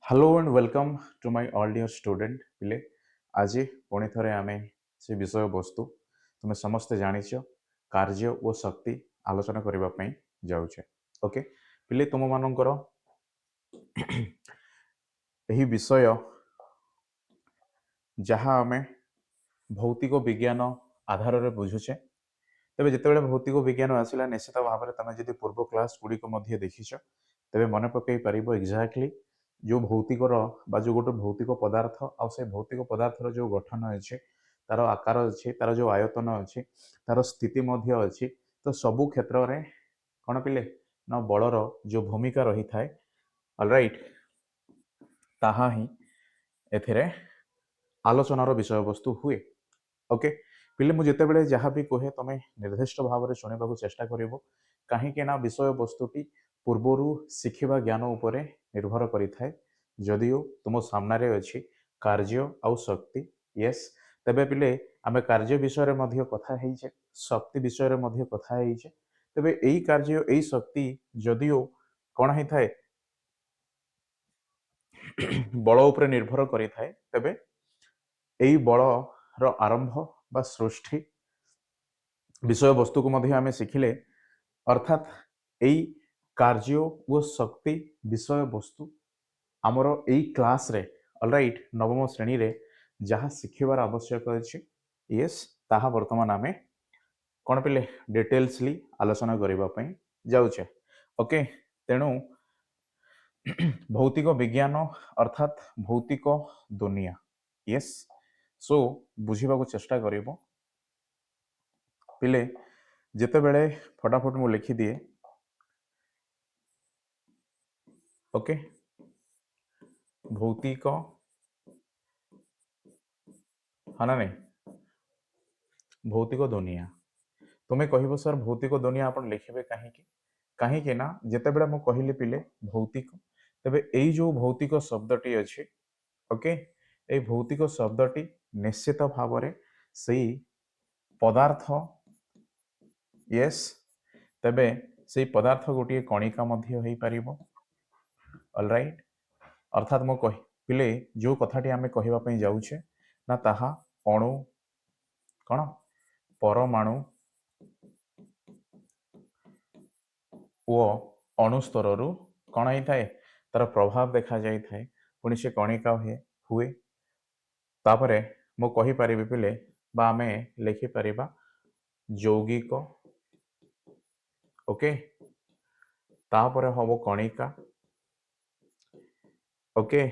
Hello and welcome to my all dear student पिले आज पुणी थे आम से विषय वस्तु तुम्हें समस्ते जाच कार्य और शक्ति आलोचना करने जाऊे ओके पिले तुम मानकर यही विषय जहाँ आम भौतिक विज्ञान आधार में बुझुचे तेज जिते भौतिक विज्ञान आसला निश्चित भाव में तुम जब पूर्व क्लास गुड़िक देखीच तेज मन पकई पार एक्जाक्टली जो भौतिकर जो गोटे भौतिक पदार्थ आ से भौतिक पदार्थर जो गठन अच्छे तार आकार अच्छे तार जो आयतन अच्छे तार स्थिति अच्छी तो सबू क्षेत्र में कौन पिले ना बलर जो भूमिका रही थाए अलराइट ताहा ही एथिरे आलोचनार विषय वस्तु हुए ओके पिले मुझे जिते जहाँ भी कहे तुम्हें निर्दिष्ट भाव में शुणा चेष्टा कर कहीं विषय वस्तुटी पूर्वर शिखा ज्ञान उपर निर्भर करें जदिओ तुम सामने अच्छी कार्य आउ शक्ति यस तेबे पिले आम कार्य विषय में कथा शक्ति विषय में कथा तेबे यही कार्य यही शक्ति जदिओ कौन होता है बल उपर निर्भर करें तेबे यही बल आरंभ बा सृष्टि विषय वस्तु को आम शिखिले अर्थात यही कार्य व शक्ति विषय वस्तु आमर यही क्लास रे अलराइट नवम श्रेणी रे जहाँ शिखिबार आवश्यक अच्छी यस ताहा वर्तमान आम कौन पिले डिटेल्सली आलोचना करने जाऊे ओके तेणु भौतिक विज्ञान अर्थात भौतिक दुनिया यस सो बुझा चेष्टा कर पिले जिते बड़े फटाफट मु लिखी दिए ओके भौतिक हाँ ना नहीं भौतिक दुनिया तुम्हें कह सर भौतिक दुनिया आप लिखे कहीं कहीं ना जिते बड़े मुझे कहली पिले भौतिक तेबे यही जो भौतिक शब्दटी अच्छी ओके ये भौतिक शब्दटी निश्चित भाव से पदार्थ यस तेबे से पदार्थ गोटे कणिका अलराइट अर्थात मो कह पिले जो कथाटी आम कहवाई जाऊे ना ताहा अणु कौन परमाणु ओ अणुस्तर कौन होता है तार प्रभाव देखा जाए पुणी से कणिका हुए तापरे मु कहीपरि पिले बा आमे लिखिपर यौगिक ओके तापरे हम कणिका ओके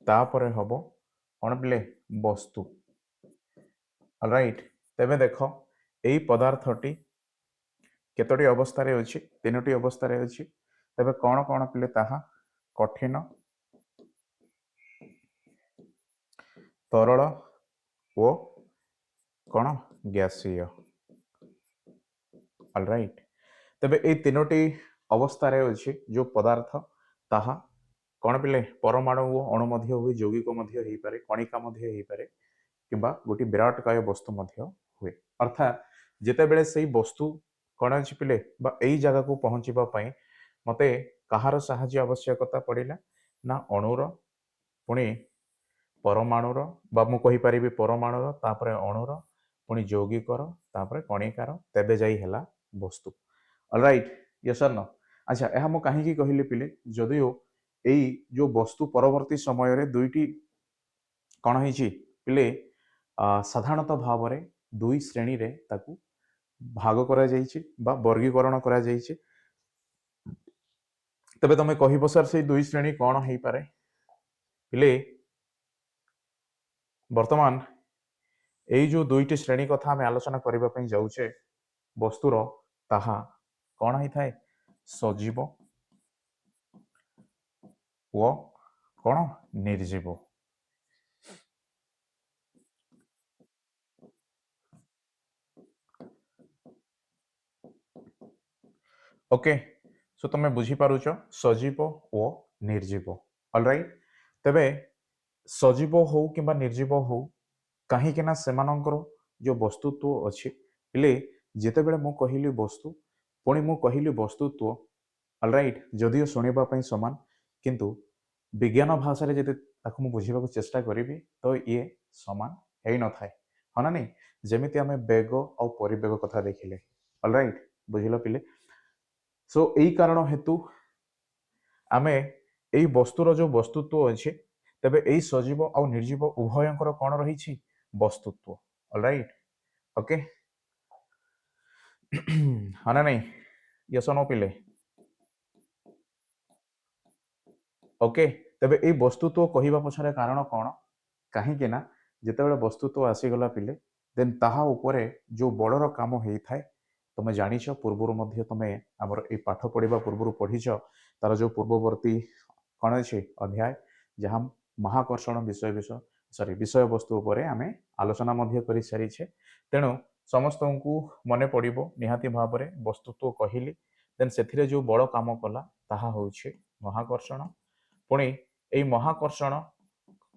तापरे हम कौन पिले वस्तु अलराइट तेबे देख यही पदार्थटी केतोटी अवस्था अच्छी तीनोटी अवस्था अच्छी तेबे कौन कौन पिले ताहा कठिन तरल ओ कौन गैसीय अलराइट तेबे ये तीनोटी अवस्था अच्छी जो पदार्थ ताहा कौन पिले परमाणु ओ अणु हुए यौगिक हो कणिका हो किंबा गोटे विराटकाय वस्तु हुए अर्थात जितेबले से वस्तु कौन अच्छी पिले यही जगह को पहुँचापी मत कहार साहाय्य आवश्यकता पड़ा ना अणुर पुणी परमाणुर मुझे परमाणुर तापर अणुर पुणी यौगिकर तापर कणिकार तेबे जाई हैला वस्तु अलराइट यस सर न अच्छा यह मुझे कहीं कहली पिले जदिओ यही जो वस्तु परवर्ती समय दुईटी कौन है पिले साधारणतः भाव में दुई श्रेणी रे ताकू भाग करा जाइछि बा वर्गीकरण करा जाइछि तबे तुम कहिबो सर से दुई श्रेणी कौन हो पारे पिले वर्तमान यही जो दुईटी श्रेणी कथा आम आलोचना करने जाऊे वस्तुर ताहा कौन होता है सजीव व कौन निर्जीव ओके सो तुम बुझीपारुच सजीव ओ निर्जीव अलराइट तेबे सजीव हो कि निर्जीव हो कहीं जो वस्तुत्व अच्छी पिले जिते बड़े मु कहली वस्तु पुणी मु कहली वस्तुत्व अलराइट जदिओ शुणापी सामान किंतु विज्ञान भाषा रे जदि ताकु मु बुझिबाकु चेष्टा करिवि तो ये समान हेई न थाए हाँ ना नहीं जेमिति आमे बेग और परिवेग कथा देखिले ऑलराइट बुझिलो पिले सो एई कारण हेतु आमे एई वस्तुर जो वस्तुत्व अछि तबे एई सजीव और निर्जीव उभयंकर कोन रहिछि वस्तुत्व ऑलराइट ओके हाँ ना नहीं यस नो पिले ओके तबे एई वस्तुत्व कहिबा पछरे कारण कोन कहीं ना जितेबाला वस्तुत्व आसीगला पिले देन ताहा उपरे जो बड़र काम होता है तुम जाच पूर्वर तुम आम ये पाठ पढ़ा पूर्व पढ़ीच तार जो पूर्ववर्ती कौन अच्छे अध्याय जहाँ महाकर्षण विषय विषय सॉरी विषय वस्तु उपरे आम आलोचना कर सारीचे तेणु समस्त को मन पड़ो निहाती भाव में वस्तुत्व कहली देन से जो बड़ काम कला ताहा होउछे महाकर्षण पुणी यही महाकर्षण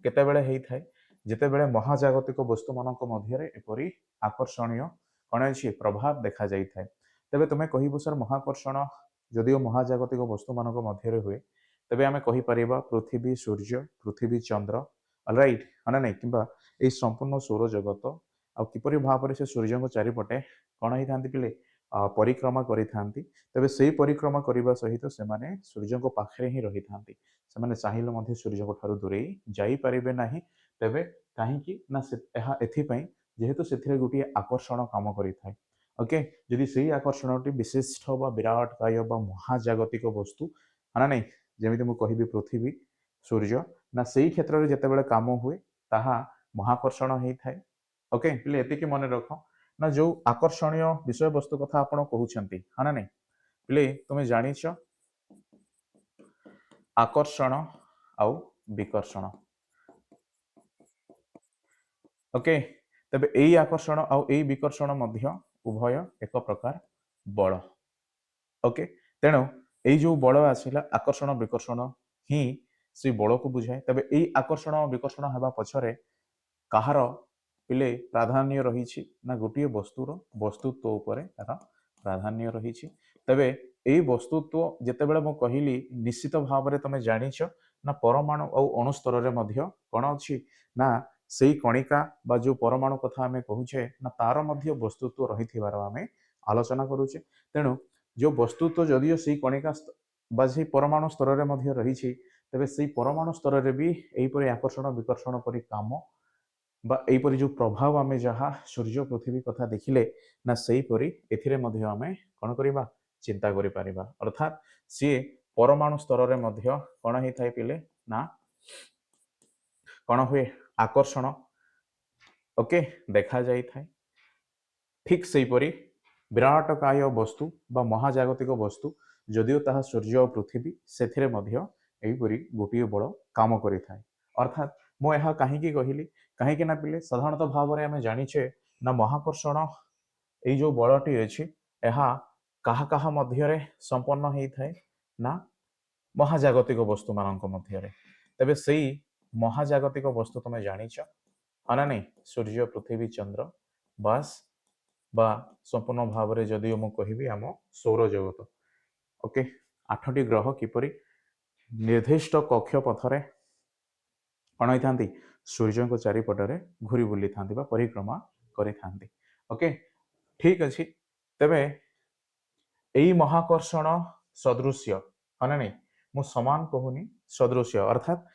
केतेबेले होता है जितेबेले महाजागतिक वस्तु मानक मध्यरे एपरी आकर्षणीय कौन अच्छी प्रभाव देखा जाए तेबे तुम्हें कहब सर महाकर्षण जदिओ महाजागतिक वस्तु मानक मध्यरे हुए तेबे आमे कहि परिबा पृथ्वी सूर्य पृथ्वी चंद्र ऑलराइट हाँ नहीं किंबा ए संपूर्ण सौर जगत आ किपरि भाव में से सूर्य चारिपटे कौन होता पिले परिक्रमा करि तेबे से परिक्रमा करने सहित से सूर्य पाखे ही रही था से चाहिए सूर्य ठार दूरे जापरें ना तेबे कहीं ना जेहेतु से गोटे आकर्षण काम करें ओके जदि से आकर्षण विशिष्ट विराट काय महाजागतिक वस्तु हाँ नहीं जमी मुझे कहि पृथ्वी सूर्य ना से क्षेत्र में जितेबाला कम हुए ताहा महाकर्षण होता है ओके पिले एतिकी मन रख ना जो आकर्षणीय विषय वस्तु कथा आपण कहउछंती हाँ ना नहीं पिले तुम जानिछ आकर्षण आउ विकर्षण ओके तबे एई आकर्षण आउ एई विकर्षण मध्य उभय एक प्रकार बल ओके तेणु एई जो बल आसिला आकर्षण विकर्षण ही से बल को बुझाए तबे एई आकर्षण विकर्षण हेबा पछरे कहार पिले प्राधान्य रही ना गोटे वस्तुर वस्तुत्व उपरे तार प्राधान्य रही तबे यही वस्तुत्व जितेबाला मु कहली निश्चित भाव में तुम जानिछ ना परमाणु और अणुस्तर में कौन अच्छी ना से कणिका बा जो परमाणु कथा आम कहूचे ना तार मध्य वस्तुत्व रही आम आलोचना करुचे तेणु जो वस्तुत्व जदिओ से कणिका बा से परमाणु स्तर में रही तेबे से परमाणु स्तर में भी यहीपरि आकर्षण विकर्षण परि काम बा एपरी जो प्रभाव आमे जहाँ सूर्य पृथ्वी कथा देखिले ना सेहीपरि एथिरे मध्य आमे कौन करिबा चिंता करि परिबा अर्थात सी परमाणु स्तर रे मध्य कौन होई थाए पिले ना कौन हुए आकर्षण ओके देखा जाई थाए ठीक सेहीपरि विराट काय वस्तु बा महाजागतिक वस्तु जदिओ ताहा सूर्य और पृथ्वी सेथिरे मध्य एहीपरि गोटिए बड़ काम करि थाए अर्थात मु यह कहीं कहली कहीं ना पिले साधारणतः भाव में आम जानिचे ना महाकर्षण ये जो बलटी अच्छी यह कहा कहा मध्य संपन्न होता है ना महाजागतिक वस्तु मानक मध्य तेबे से महाजागतिक वस्तु तुम जानिच हाँ ना नहीं सूर्य पृथ्वी चंद्र बास बा संपूर्ण भाव में जदिओ मु कहि आम सौर जगत ओके 8टी ग्रह किपरि निर्दिष्ट कक्ष पथरे कौन होता सूर्य को चारिपटे घूरी बुली था परिक्रमा करी ओके ठीक अच्छे तेबे यही महाकर्षण सदृश्य हाँ ना नहीं मु समान कहूनी सदृश्य अर्थात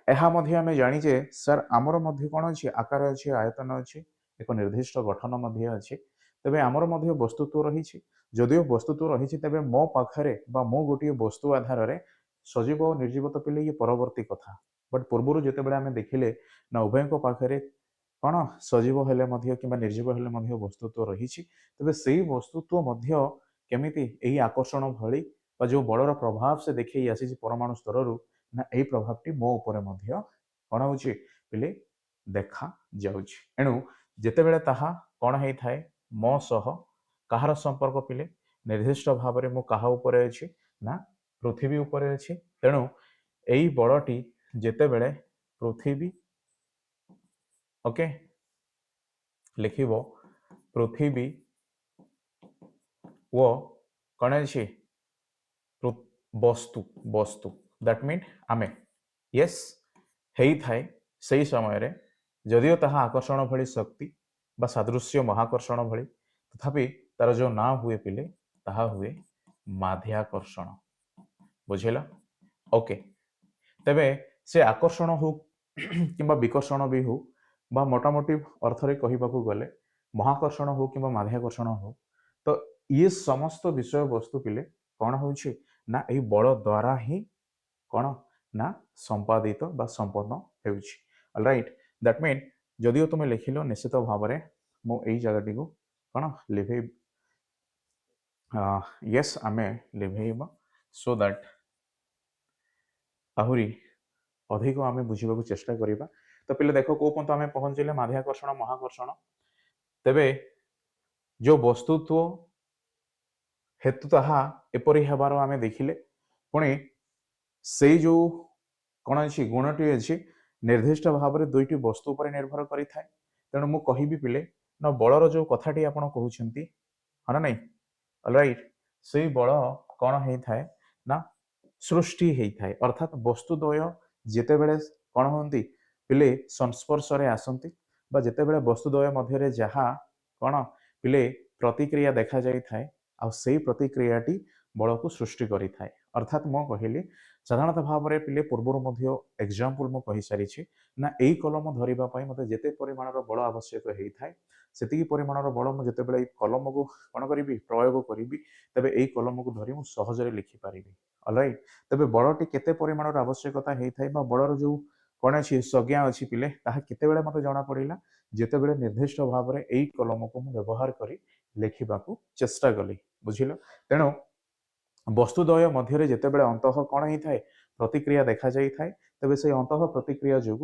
यह आम जाचे सर आमर मध्य कौन अच्छी आकार अच्छी आयतन अच्छी एक निर्दिष्ट गठन अच्छी तेबे आमर मध्य वस्तुत्व रही जदिओ वस्तुत्व रही तेबे मो पाखरे बा मो गोटे वस्तु आधार में सजीव और निर्जीव तो पिले ये परवर्ती कथा बट पूर्वर जितेबाला आम देखिले ना उभय पाखे कौन सजीव हेले कि निर्जीव हेले वस्तुत्व रही तेबे से वस्तुत्व केमिति यही आकर्षण भली जो बड़र प्रभाव से देखी आसी परमाणु स्तर ना यही प्रभावटी मो उपरे कौन हो पिले देखा जाउछि एणु जेतेबेले ताहा कौन होता है मो सह कहार संपर्क पिले निर्दिष्ट भाव में मु कहा उपरे अछि ना पृथ्वी उपरे अछि तेणु यही बड़टी जेतेबेले पृथ्वी ओके लिखिबो पृथ्वी वो कौन अच्छी वस्तु वस्तु दैट मीन आमे यस हेई थाए सही समय रे जदियो ताहा आकर्षण भली शक्ति बा सादृश्य महाकर्षण भली तथापि तार जो ना हुए पिले ताहा हुए माध्याकर्षण बुझिला ओके तेबे से आकर्षण हो किंबा विकर्षण भी हो बा मोटामोटी अर्थ रे कहिबाकू गले महाकर्षण हो किंबा माध्याकर्षण हो तो ये समस्त विषय वस्तु पिले कौन होउछि ना एही बल द्वारा ही कौन ना संपादित बा संपन्न हेउछि ऑलराइट दैट मीन जदियो तुम लिखिलो निश्चित भाव में मो एही जगह को कौन लिभे यस आमे लिभेइबा सो दैट आहुरी अधिक आमे बुझिबाकू चेष्टा करिबा तो पिले देखो को पंत आमे पहुंचले माध्याकर्षण महाकर्षण तेबे जो वस्तुत्व हेतु ताहा एपरि हेबार आमे देखिले पुणी से जो कौन अच्छी गुणटी अच्छी निर्दिष्ट भाव में दुईटी वस्तु पर निर्भर करें तेणु मु कहि पिले ना बलर जो कथाटी आप कहते हाँ ना नहीं ऑलराइट से बल कौन होता है ना सृष्टि होता है अर्थात वस्तुद्वय जिते बेले कौन होती पिले संस्पर्श आसती जिते बेले वस्तुद्वय मध्य जहाँ कौन पिले प्रतिक्रिया देखा जाए आ से प्रतिक्रियाटी बल को सृष्टि करें अर्थात मु कहली साधारणतः भाव में पिले पूर्वर एग्जाम्पल मु कही सारी ना यही कलम धरवाई मत जिते परिमाणर बल आवश्यक होता है से परिमाणर बल मुझे बड़े कलम को कौन करी प्रयोग करी तेरे यही कलम को धरी मुझे सहजरे लिखिपारि ऑलराइट तेरे बलटी केते परिमाणर आवश्यकता होता है बलर जो कौन अच्छी संज्ञा अच्छी पिले केते मत जना पड़ा जिते बड़े निर्दिष्ट भाव में यही कलम को व्यवहार कर लिखा चेष्टा कली बुझिल तेणु वस्तुद्वय मध्य जितेबाला अंत कौन होता है प्रतिक्रिया देखा जाए तेज से अंत प्रतिक्रिया जो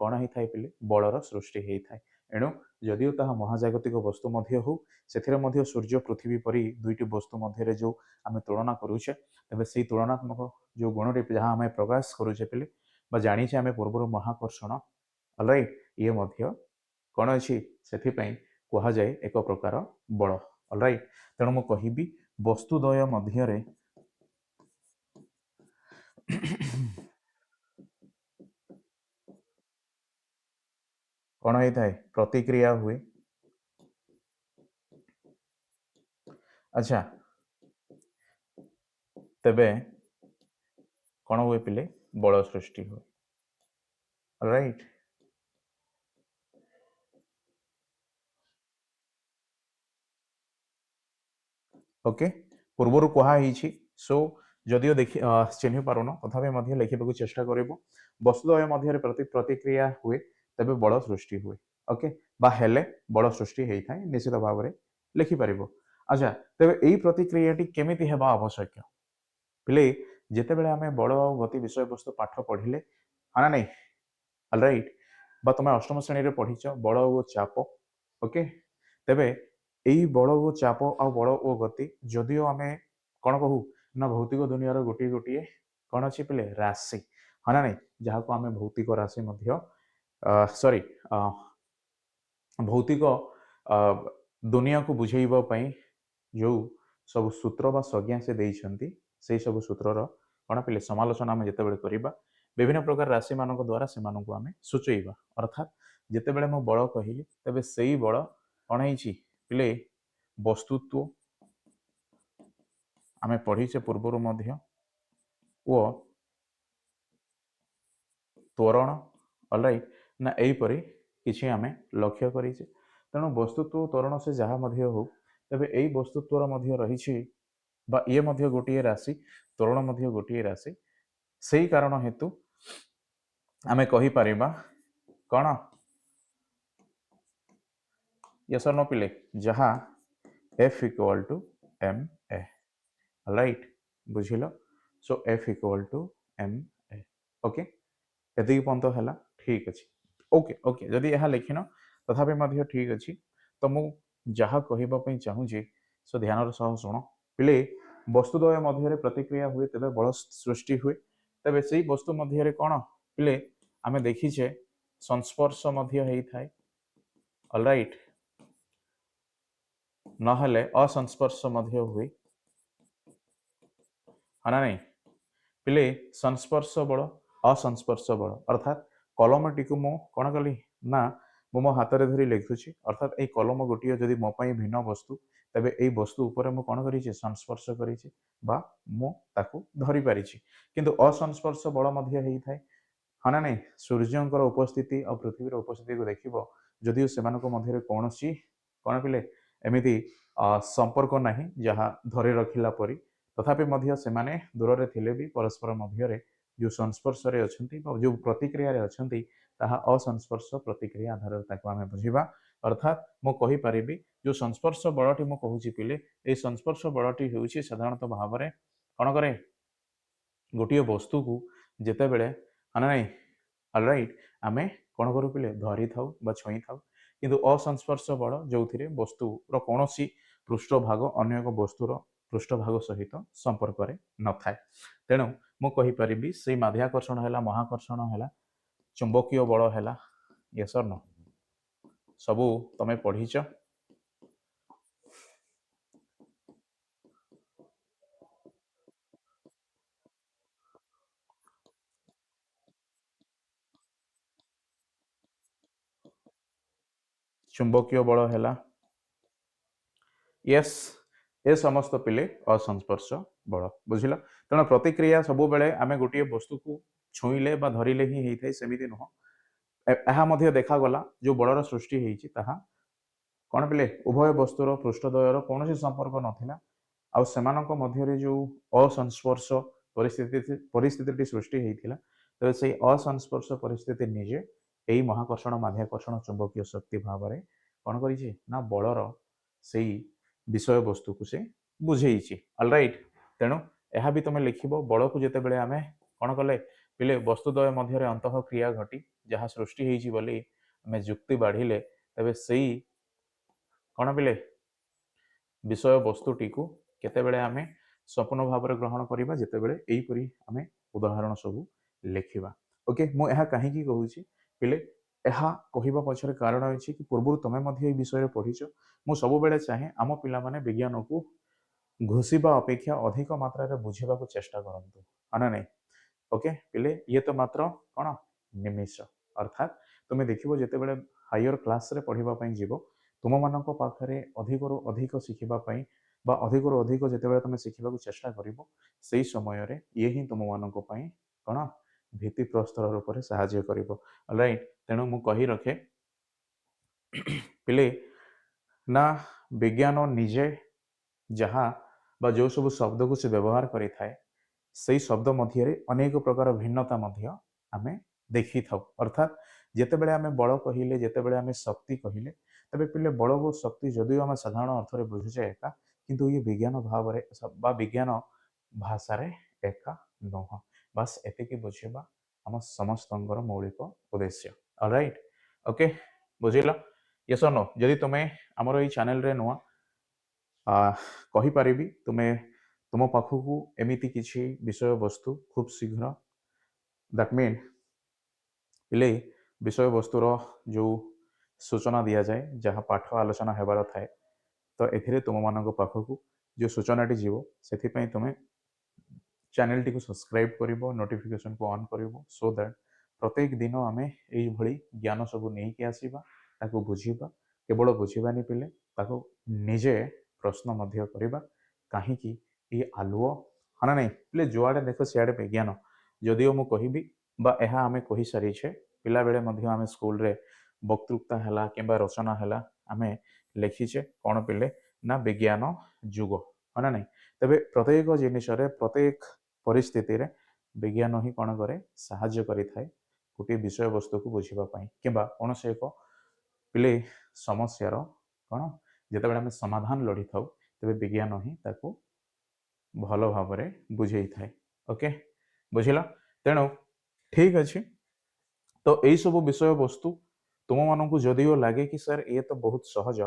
कौन होता है पिले बलर सृष्टि होता है एणु जदिव ताहा महाजागतिक वस्तु मध्य हो से सूर्य पृथ्वी परी दुईटी वस्तु मध्य जो आम तुलना करुचे तेज से तुलनात्मक जो गुण जहाँ आम प्रकाश करुचे पिले जाचे आम पूर्व महाकर्षण ऑलराइट ये मध्य कौन अच्छी से कहुए एक प्रकार बल ऑलराइट तेणु मु कहि वस्तुद्वय मध्य कौन होता है प्रतिक्रिया हुए अच्छा तेबे कौन हुए पिले बल सृष्टि हुए राइट ओके पूर्वर कहुई सो जदियो देखि चिन्ह पारुन तथापि लिखा चेष्टा कर वस्तुद्वय मध्य प्रतिक्रिया हुए तेबे बल सृष्टि हुए ओके बा हेले बल सृष्टि होता है निश्चित भाव में लिखिपार अच्छा तेबे यही प्रतिक्रिया केमिति हेबा आवश्यक पिले जिते बड़े आम बल और गति विषय वस्तु पाठ पढ़िले हाँ नहीं ऑलराइट बा तुम अष्टम श्रेणी में पढ़ीच बल और चाप ओके तेबे यही बल और चाप आ बल और गति जदियो आम कौन कहू ना भौतिक दुनिया गोटे गोटे कौन अच्छी पिले राशि हाँ ना नहीं जहाँ को आम भौतिक राशि सॉरी भौतिक दुनिया को बुझेबाई जो सब सूत्र बा संज्ञा से देइछंती से सब सूत्रर कौन पिले समालोचना आम जिते करवा विभिन्न प्रकार राशि मान द्वारा से आम सूचेबा अर्थात जिते बड़े मो बल कहली तेबे से ही बल कौन है पिले वस्तुत्व आम पढ़ीचे पूर्वर वो त्वरण ऑलराइट ना यहीपरी किसी आम लक्ष्य करीचे तेणु वस्तुत्व त्वरण से जहाँ हो तेबे यही वस्तुत्वर मध्य रही बा ये मध्य गोटे राशि त्वरण मध्य गोटे राशि से ही कारण हेतु आम कहीपर कौन यस न पिले जहाँ F equal to M A right बुझिल so F equal to M A okay एति पंत है ठीक अच्छे ओके ओके जदि यह लिखिन तथापि ठीक अच्छी तो मु जहाँ कहवाई चाहूँगी सो ध्यान सह शुण पिले वस्तुद्वय मध्य प्रतिक्रिया हुए तेज बल सृष्टि हुए तेज से वस्तु मध्य कौन पिले आम देखीचे संस्पर्श होता है ऑलराइट नहले असंस्पर्श हुए हाँ ना नहीं पिले संस्पर्श बल असंस्पर्श बल अर्थात कलमटी को मु कौन कली ना मो हाथ में धरी लिखुची अर्थात ये कलम गोटे जदि मो भिन्न वस्तु तेबे यही वस्तु उपर मु कौन करी संस्पर्श करी धरी पारी किंतु असंस्पर्श बल हाँ ना नहीं सूर्यंकर उपस्थिति और पृथ्वीर उपस्थिति को देखिए जदिव से कौन कौन पिले एमती संपर्क ना जहाँ धरी रखिला परी तथापि से दूर रे थिले भी परस्पर मध्य जो संस्पर्श अच्छा जो प्रतिक्रिय अच्छा असंस्पर्श प्रतिक्रिया आधार आम बुझा अर्थात मुझे पारि जो संस्पर्श बलटी मुझे कहूँ पिले ये संस्पर्श बलटी हूँ साधारणतः भाव में कौन करे गोटे वस्तु को जिते बड़े हाँ नहीं अलराइट आम कौन करूँ पिले धरी था छुई था किंतु असंस्पर्श बल जो थे वस्तुर कौन पृष्ठभाग अन्य एक वस्तुर पृष्ठभाग सहित संपर्क न थाए तेणु मुझे से माध्याकर्षण है महाकर्षण है चुंबकीय बल है यस और नो सबू तमें पढ़ीच चुंबकीय बल है यस ए समस्त पिले असंस्पर्श बल बुझिल तेणु प्रतिक्रिया सब बेले आम गोटे वस्तु को छुईले धरिले ही होता है सेमती नुह यह देखागला जो बलर सृष्टि होती कौन पिले उभय वस्तुर पृष्ठद्वयर कौन संपर्क नाला आर जो असंस्पर्श परिस्थिति सृष्टि होता तो से असंस्पर्श परिस्थिति निजे यही महाकर्षण माध्याकर्षण चुंबकीय शक्ति भाव में कौन कर बलर से विषय वस्तु को से बुझे अलराइट तेणु यह भी तुम लिख बल को जिते बड़े आम कौन कले पिले वस्तुद्वय मध्य अंत क्रिया घटी जहाँ सृष्टि होती आम जुक्ति बाढ़िले तेज से कौन पिले विषय वस्तुटी को केतेबेले आम संपूर्ण भाव में ग्रहण करवा जितेबेले यहीपरी आम उदाहरण सब लिखा ओके मुझे कहीं कहूँ पिले यह कहवा पचर कारण अच्छी कि पूर्व तुम्हें विषय पढ़ीच मु सब बेले चाहे आम पिला विज्ञान को घोषिबा अपेक्षा अधिक मात्रा बुझेबा को चेष्टा करूँ हाँ ना नहीं ओके पिले ये तो मात्र कौन निमिष अर्थात तुम्हें देखो जिते बड़े हायर क्लास रे पढ़ापी जीव तुम मान पाखे अधिक अधिक शिखापी अधिक अधिक जिते तुम शिखा चेष्टा कर से समय ये ही तुम मान कौन भित्ति प्रस्तर रूप से साहाय्य कर राइट तेणु मु कही रखे पिले ना विज्ञान निजे जहाँ जो सब शब्द को से व्यवहार करें से शब्द मध्य अनेक प्रकार भिन्नता आम देखी था अर्थात जिते बड़े आम बल कहले जिते बड़े आम शक्ति कहले तबे पिले बल को शक्ति जदिव आम साधारण अर्थ में बुझुचे एका किंतु ये विज्ञान भाव विज्ञान भाषा एका नुह बस एतिकी बुझेबा आम समस्त मौलिक उद्देश्य ऑलराइट ओके बुझिल यस नो जदि तुम्हें आमर ये चैनल रे नुआ कहीपरि तुम्हें तुम पाखक एमती किसी विषय वस्तु खूब शीघ्र दैट मीन पिले विषय वस्तुर जो सूचना दि जाए जहाँ पाठ आलोचना होबार थाए तो ए तुम मान पाखक जो सूचनाटी जीव से तुम्हें चैनल टी को सब्सक्राइब कर नोटिफिकेशन को ऑन कर सो दैट प्रत्येक दिन आम यही ज्ञान सब नहीं आसवा बुझा केवल बुझानी पिले निजे प्रश्न करवा कहीं ये आलुओ हाँ नहीं पिले जुआड़े देख सियाड़े विज्ञान जदिव मु कहि आम कही सारीछे पिला बेले आम स्कूल रे वक्तृता है कि रचना है आम लिखीचे कौन पिले ना विज्ञान जुग हाँ नहीं तेरे प्रत्येक जिनिस प्रत्येक परिस्थिति रे विज्ञान ही कौन करे साहाय्य करें गोटे विषय वस्तु को बुझापी कि कौन से एक पिले समस्यार कौन जिते बड़े आम समाधान लड़ी था तेरे विज्ञान ही ताको भल भाव बुझे थाए ओके बुझिल तेणु ठीक अच्छे तो यही सब विषय वस्तु तुम मान जदिव लगे कि सर ये तो बहुत सहज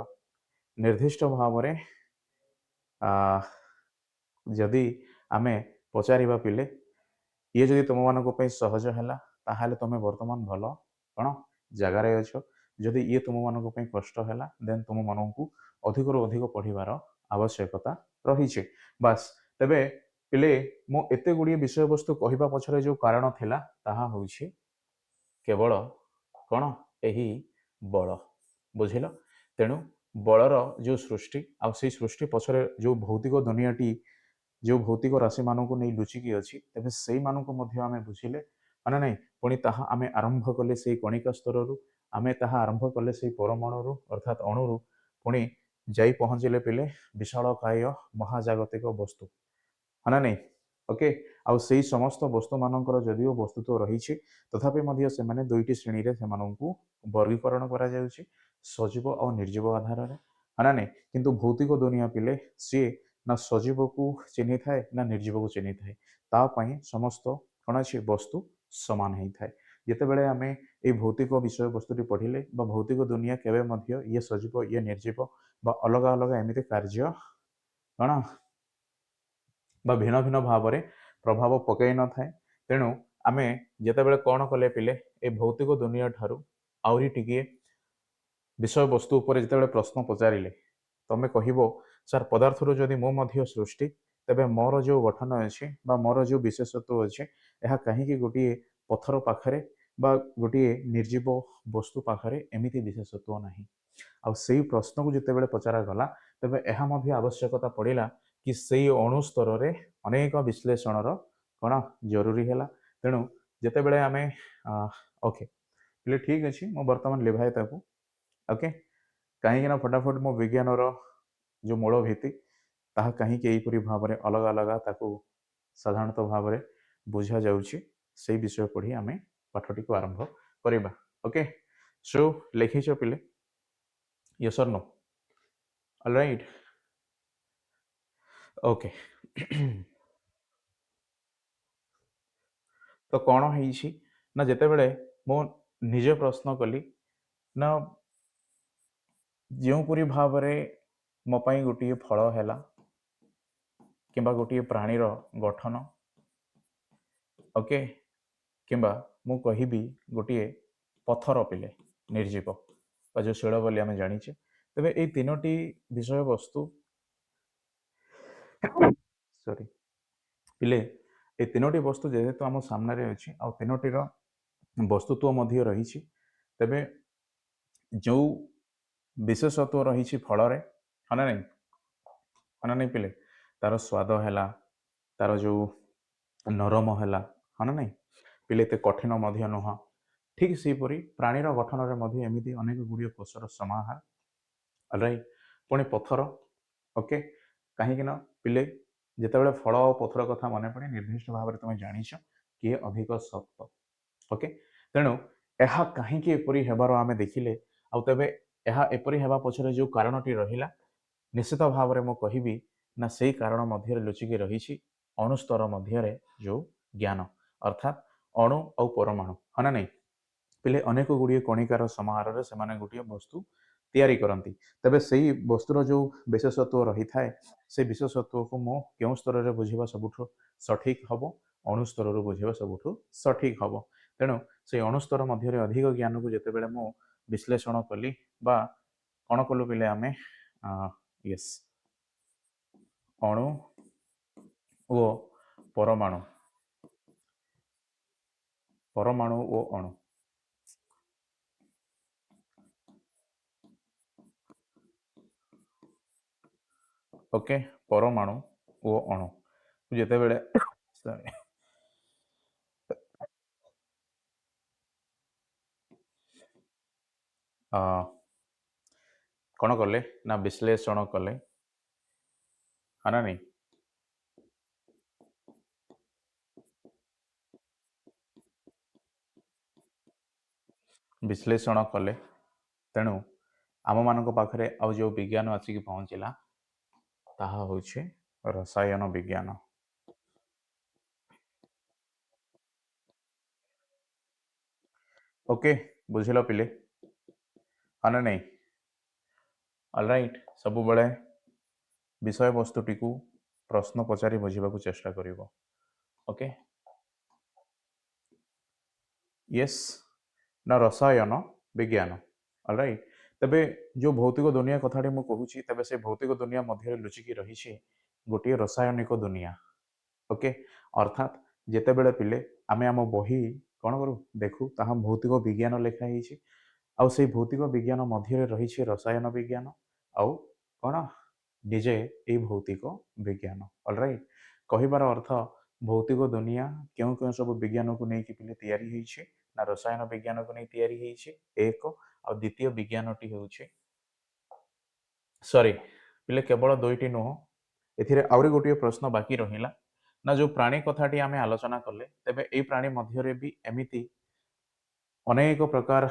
निर्दिष्ट भाव जदि आम पचार पिले ये जदि तुम मान सहज है ताहले तुम बर्तमान भल कौन जगार अच्छ जदि ये तुम मान कष्ट है देन तुम मान अधिक अधिक पढ़ार आवश्यकता रही बास तेबे ପିଲେ ମୁଁ ଏତେ ଗୁଡ଼ିଏ ବିଷୟବସ୍ତୁ କହିବା ପଛରେ ଯେଉଁ କାରଣ ଥିଲା ତାହା ହେଉଛି କେବଳ କ'ଣ ଏହି ବଳ, ବୁଝିଲ। ତେଣୁ ବଳର ଯେଉଁ ସୃଷ୍ଟି ଆଉ ସେଇ ସୃଷ୍ଟି ପଛରେ ଯେଉଁ ଭୌତିକ ଦୁନିଆଟି, ଯେଉଁ ଭୌତିକ ରାଶିମାନଙ୍କୁ ନେଇ ଲୁଚିକି ଅଛି, ତେବେ ସେଇମାନଙ୍କୁ ମଧ୍ୟ ଆମେ ବୁଝିଲେ ମାନେ ନାହିଁ। ପୁଣି ତାହା ଆମେ ଆରମ୍ଭ କଲେ ସେଇ କଣିକା ସ୍ତରରୁ, ଆମେ ତାହା ଆରମ୍ଭ କଲେ ସେଇ ପରମାଣୁରୁ ଅର୍ଥାତ୍ ଅଣୁରୁ, ପୁଣି ଯାଇ ପହଞ୍ଚିଲେ ପିଲେ ବିଶାଳକାୟ ମହାଜାଗତିକ ବସ୍ତୁ, ହଁ ନା ନାହିଁ। ଓକେ। ଆଉ ସେଇ ସମସ୍ତ ବସ୍ତୁମାନଙ୍କର ଯଦିଓ ବସ୍ତୁତ୍ୱ ରହିଛି, ତଥାପି ମଧ୍ୟ ସେମାନେ ଦୁଇଟି ଶ୍ରେଣୀରେ ସେମାନଙ୍କୁ ବର୍ଗୀକରଣ କରାଯାଉଛି, ସଜୀବ ଆଉ ନିର୍ଜୀବ ଆଧାରରେ, ହଁ ନା ନାହିଁ। କିନ୍ତୁ ଭୌତିକ ଦୁନିଆ ପିଲେ ସିଏ ନା ସଜୀବକୁ ଚିହ୍ନିଥାଏ ନା ନିର୍ଜୀବକୁ ଚିହ୍ନିଥାଏ। ତା ପାଇଁ ସମସ୍ତ କ'ଣ ଅଛି ବସ୍ତୁ ସମାନ ହେଇଥାଏ। ଯେତେବେଳେ ଆମେ ଏଇ ଭୌତିକ ବିଷୟବସ୍ତୁଟି ପଢ଼ିଲେ ବା ଭୌତିକ ଦୁନିଆ କେବେ ମଧ୍ୟ ଇଏ ସଜୀବ ଇଏ ନିର୍ଜୀବ ବା ଅଲଗା ଅଲଗା ଏମିତି କାର୍ଯ୍ୟ କ'ଣ ବା ଭିନ୍ନ ଭିନ୍ନ ଭାବରେ ପ୍ରଭାବ ପକାଇ ନଥାଏ। ତେଣୁ ଆମେ ଯେତେବେଳେ କ'ଣ କଲେ ପିଲେ ଏ ଭୌତିକ ଦୁନିଆ ଠାରୁ ଆହୁରି ଟିକିଏ ବିଷୟବସ୍ତୁ ଉପରେ ଯେତେବେଳେ ପ୍ରଶ୍ନ ପଚାରିଲେ, ତମେ କହିବ ସାର୍ ପଦାର୍ଥରୁ ଯଦି ମୁଁ ମଧ୍ୟ ସୃଷ୍ଟି, ତେବେ ମୋର ଯେଉଁ ଗଠନ ଅଛି ବା ମୋର ଯେଉଁ ବିଶେଷତ୍ୱ ଅଛି, ଏହା କାହିଁକି ଗୋଟିଏ ପଥର ପାଖରେ ବା ଗୋଟିଏ ନିର୍ଜୀବ ବସ୍ତୁ ପାଖରେ ଏମିତି ବିଶେଷତ୍ୱ ନାହିଁ। ଆଉ ସେଇ ପ୍ରଶ୍ନକୁ ଯେତେବେଳେ ପଚରାଗଲା, ତେବେ ଏହା ମଧ୍ୟ ଆବଶ୍ୟକତା ପଡ଼ିଲା କି ସେଇ ଅଣୁ ସ୍ତରରେ ଅନେକ ବିଶ୍ଳେଷଣର କ'ଣ ଜରୁରୀ ହେଲା। ତେଣୁ ଯେତେବେଳେ ଆମେ ଓକେ ହେଲେ ଠିକ୍ ଅଛି, ମୁଁ ବର୍ତ୍ତମାନ ଲିଭାଏ ତାକୁ। ଓକେ, କାହିଁକିନା ଫଟାଫଟ ମୋ ବିଜ୍ଞାନର ଯେଉଁ ମୂଳ ଭିତ୍ତି ତାହା କାହିଁକି ଏହିପରି ଭାବରେ ଅଲଗା ଅଲଗା ତାକୁ ସାଧାରଣତଃ ଭାବରେ ବୁଝାଯାଉଛି, ସେଇ ବିଷୟ ପଢ଼ି ଆମେ ପାଠଟିକୁ ଆରମ୍ଭ କରିବା। ଓକେ, ସୋ ଲେଖିଛ ପିଲେ yes or no? All right. Okay. ତ କ'ଣ ହେଇଛି ନା, ଯେତେବେଳେ ମୁଁ ନିଜେ ପ୍ରଶ୍ନ କଲି ନା ଯେଉଁପରି ଭାବରେ ମୋ ପାଇଁ ଗୋଟିଏ ଫଳ ହେଲା କିମ୍ବା ଗୋଟିଏ ପ୍ରାଣୀର ଗଠନ, ଓକେ, କିମ୍ବା ମୁଁ କହିବି ଗୋଟିଏ ପଥର ପିଲେ ନିର୍ଜୀବ ବା ଯେଉଁ ଶିଳ ବୋଲି ଆମେ ଜାଣିଛେ, ତେବେ ଏଇ ତିନୋଟି ବିଷୟବସ୍ତୁ ସରି ପିଲେ ଏ ତିନୋଟି ବସ୍ତୁ ଯେହେତୁ ଆମ ସାମ୍ନାରେ ଅଛି ଆଉ ତିନୋଟିର ବସ୍ତୁତ୍ୱ ମଧ୍ୟ ରହିଛି, ତେବେ ଯେଉଁ ବିଶେଷତ୍ୱ ରହିଛି ଫଳରେ, ହଁ ନା ନାହିଁ, ହଁ ନା ନାହିଁ ପିଲେ, ତାର ସ୍ୱାଦ ହେଲା, ତାର ଯେଉଁ ନରମ ହେଲା, ହଁ ନା ନାହିଁ ପିଲେ, ଏତେ କଠିନ ମଧ୍ୟ ନୁହଁ। ଠିକ୍ ସେହିପରି ପ୍ରାଣୀର ଗଠନରେ ମଧ୍ୟ ଏମିତି ଅନେକ ଗୁଡ଼ିଏ କୋଷର ସମାହାର, ରାଇଟ୍। ପୁଣି ପଥର, ଓକେ, କାହିଁକି ନା ପିଲେ ଯେତେବେଳେ ଫଳ ଆଉ ପଥର କଥା ମନେ ପଡ଼େ, ନିର୍ଦ୍ଦିଷ୍ଟ ଭାବରେ ତୁମେ ଜାଣିଛ କିଏ ଅଧିକ ଶକ୍ତ, ଓକେ। ତେଣୁ ଏହା କାହିଁକି ଏପରି ହେବାର ଆମେ ଦେଖିଲେ, ଆଉ ତେବେ ଏହା ଏପରି ହେବା ପଛରେ ଯେଉଁ କାରଣଟି ରହିଲା, ନିଶ୍ଚିତ ଭାବରେ ମୁଁ କହିବି ନା ସେଇ କାରଣ ମଧ୍ୟରେ ଲୁଚିକି ରହିଛି ଅଣୁସ୍ତର ମଧ୍ୟରେ ଯେଉଁ ଜ୍ଞାନ, ଅର୍ଥାତ୍ ଅଣୁ ଆଉ ପରମାଣୁ, ହଁ ନା ନାହିଁ ପିଲେ, ଅନେକ ଗୁଡ଼ିଏ କଣିକାର ସମାହାରରେ ସେମାନେ ଗୋଟିଏ ବସ୍ତୁ ତିଆରି କରନ୍ତି। ତେବେ ସେଇ ବସ୍ତୁର ଯେଉଁ ବିଶେଷତ୍ୱ ରହିଥାଏ, ସେ ବିଶେଷତ୍ୱକୁ ମୁଁ କେଉଁ ସ୍ତରରେ ବୁଝିବା ସବୁଠୁ ସଠିକ୍ ହେବ? ଅଣୁ ସ୍ତରରୁ ବୁଝିବା ସବୁଠୁ ସଠିକ୍ ହେବ। ତେଣୁ ସେଇ ଅଣୁସ୍ତର ମଧ୍ୟରେ ଅଧିକ ଜ୍ଞାନକୁ ଯେତେବେଳେ ମୁଁ ବିଶ୍ଳେଷଣ କଲି ବା କ'ଣ କଲୁ ପିଲେ ଆମେ, ୟେସ୍, ଅଣୁ ଓ ପରମାଣୁ, ପରମାଣୁ ଓ ଅଣୁ, ଓକେ, ପରମାଣୁ ଓ ଅଣୁ ଯେତେବେଳେ କ'ଣ କଲେ ନା ବିଶ୍ଳେଷଣ କଲେ, ହଁ ନା ନାହିଁ, ବିଶ୍ଳେଷଣ କଲେ, ତେଣୁ ଆମମାନଙ୍କ ପାଖରେ ଆଉ ଯେଉଁ ବିଜ୍ଞାନ ଆସିକି ପହଞ୍ଚିଲା ତାହା ହେଉଛି ରସାୟନ ବିଜ୍ଞାନ। ଓକେ, ବୁଝିଲ ପିଲେ, ହଁ ନା ନାହିଁ? ଅଲ୍ ରାଇଟ୍, ସବୁବେଳେ ବିଷୟବସ୍ତୁଟିକୁ ପ୍ରଶ୍ନ ପଚାରି ବୁଝିବାକୁ ଚେଷ୍ଟା କରିବ। ଓକେ, ୟେସ୍ ନା ରସାୟନ ବିଜ୍ଞାନ, ଅଲ୍ ରାଇଟ୍। ତେବେ ଯେଉଁ ଭୌତିକ ଦୁନିଆ କଥାଟି ମୁଁ କହୁଛି, ତେବେ ସେ ଭୌତିକ ଦୁନିଆ ମଧ୍ୟରେ ଲୁଚିକି ରହିଛି ଗୋଟିଏ ରସାୟନିକ ଦୁନିଆ, ओके अर्थात ଯେତେବେଳେ ପିଲେ ଆମେ ଆମ ବହି କ'ଣ କରୁ ଦେଖୁ ତାହା ଭୌତିକ ବିଜ୍ଞାନ ଲେଖା ହେଇଛି ଆଉ ସେଇ ଭୌତିକ ବିଜ୍ଞାନ ମଧ୍ୟରେ ରହିଛି ରସାୟନ ବିଜ୍ଞାନ ଆଉ କ'ଣ ନିଜେ ଏଇ ଭୌତିକ ବିଜ୍ଞାନ ଅଲରାଇଟ୍ କହିବାର ଅର୍ଥ ଭୌତିକ ଦୁନିଆ କେଉଁ କେଉଁ ସବୁ ବିଜ୍ଞାନକୁ ନେଇକି ପିଲେ ତିଆରି ହେଇଛି ନା ରସାୟନ ବିଜ୍ଞାନକୁ ନେଇ ତିଆରି ହେଇଛି ଏକ ଆଉ ଦ୍ୱିତୀୟ ବିଜ୍ଞାନଟି ହେଉଛି ସରି ପିଲେ କେବଳ ଦୁଇଟି ନୁହଁ ଏଥିରେ ଆହୁରି ଗୋଟିଏ ପ୍ରଶ୍ନ ବାକି ରହିଲା ନା ଯେଉଁ ପ୍ରାଣୀ କଥାଟି ଆମେ ଆଲୋଚନା କଲେ ତେବେ ଏଇ ପ୍ରାଣୀ ମଧ୍ୟରେ ବି ଏମିତି ଅନେକ ପ୍ରକାର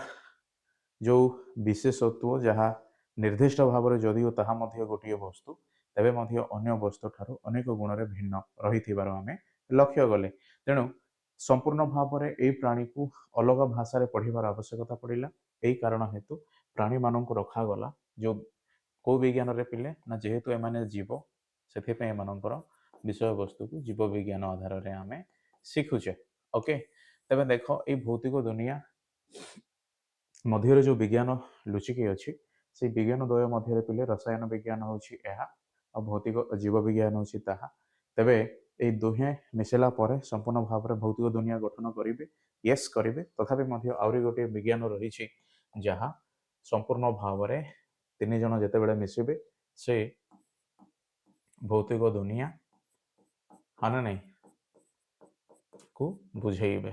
ଯେଉଁ ବିଶେଷତ୍ୱ ଯାହା ନିର୍ଦ୍ଦିଷ୍ଟ ଭାବରେ ଯଦିଓ ତାହା ମଧ୍ୟ ଗୋଟିଏ ବସ୍ତୁ ତେବେ ମଧ୍ୟ ଅନ୍ୟ ବସ୍ତୁ ଠାରୁ ଅନେକ ଗୁଣରେ ଭିନ୍ନ ରହିଥିବାର ଆମେ ଲକ୍ଷ୍ୟ କଲେ ତେଣୁ ସମ୍ପୂର୍ଣ୍ଣ ଭାବରେ ଏଇ ପ୍ରାଣୀକୁ ଅଲଗା ଭାଷାରେ ପଢ଼ିବାର ଆବଶ୍ୟକତା ପଡ଼ିଲା ଏହି କାରଣ ହେତୁ ପ୍ରାଣୀମାନଙ୍କୁ ରଖାଗଲା ଯେଉଁ କେଉଁ ବିଜ୍ଞାନରେ ପିଲେ ନା ଯେହେତୁ ଏମାନେ ଜୀବ ସେଥିପାଇଁ ଏମାନଙ୍କର ବିଷୟବସ୍ତୁକୁ ଜୀବ ବିଜ୍ଞାନ ଆଧାରରେ ଆମେ ଶିଖୁଛେ ଓକେ ତେବେ ଦେଖ ଏଇ ଭୌତିକ ଦୁନିଆ ମଧ୍ୟରେ ଯେଉଁ ବିଜ୍ଞାନ ଲୁଚିକି ଅଛି ସେଇ ବିଜ୍ଞାନ ଦ୍ୱୟ ମଧ୍ୟରେ ପିଲେ ରସାୟନ ବିଜ୍ଞାନ ହେଉଛି ଏହା ଆଉ ଭୌତିକ ଜୀବ ବିଜ୍ଞାନ ହେଉଛି ତାହା ତେବେ ଏଇ ଦୁହେଁ ମିଶିଲା ପରେ ସମ୍ପୂର୍ଣ୍ଣ ଭାବରେ ଭୌତିକ ଦୁନିଆ ଗଠନ କରିବେ ୟେସ୍ କରିବେ ତଥାପି ମଧ୍ୟ ଆହୁରି ଗୋଟିଏ ବିଜ୍ଞାନ ରହିଛି ଯାହା ସମ୍ପୂର୍ଣ୍ଣ ଭାବରେ ତିନି ଜଣ ଯେତେବେଳେ ମିଶିବେ ସେ ଭୌତିକ ଦୁନିଆ ହଁ ନା ନାହିଁ କୁ ବୁଝେଇବେ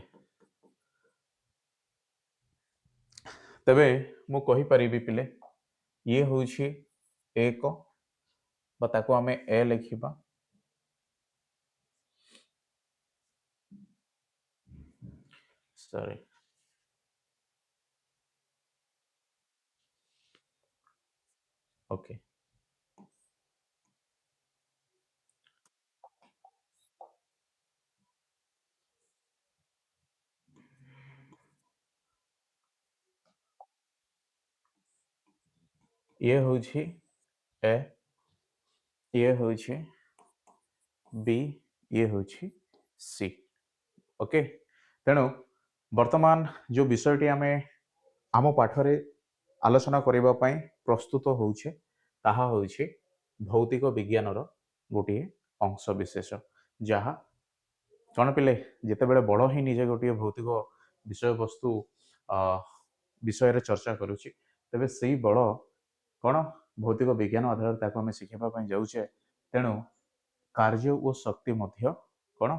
ତେବେ ମୁଁ କହିପାରିବି ପିଲେ ଇଏ ହେଉଛି ଏକ ବା ତାକୁ ଆମେ ଏ ଲେଖିବା ସରି ଓକେ ଇଏ ହେଉଛି ଏ ଇଏ ହେଉଛି ବି ଇଏ ହେଉଛି ସି ଓକେ ତେଣୁ ବର୍ତ୍ତମାନ ଯେଉଁ ବିଷୟଟି ଆମେ ଆମ ପାଠରେ ଆଲୋଚନା କରିବା ପାଇଁ ପ୍ରସ୍ତୁତ ହେଉଛେ ତାହା ହେଉଛି ଭୌତିକ ବିଜ୍ଞାନର ଗୋଟିଏ ଅଂଶ ବିଶେଷ ଯାହା କ'ଣ ପିଲେ ଯେତେବେଳେ ବଡ଼ ହିଁ ନିଜେ ଗୋଟିଏ ଭୌତିକ ବିଷୟବସ୍ତୁ ବିଷୟରେ ଚର୍ଚ୍ଚା କରୁଛି ତେବେ ସେଇ ବଡ଼ କ'ଣ ଭୌତିକ ବିଜ୍ଞାନ ଆଧାରରେ ତାକୁ ଆମେ ଶିଖିବା ପାଇଁ ଯାଉଛେ ତେଣୁ କାର୍ଯ୍ୟ ଓ ଶକ୍ତି ମଧ୍ୟ କ'ଣ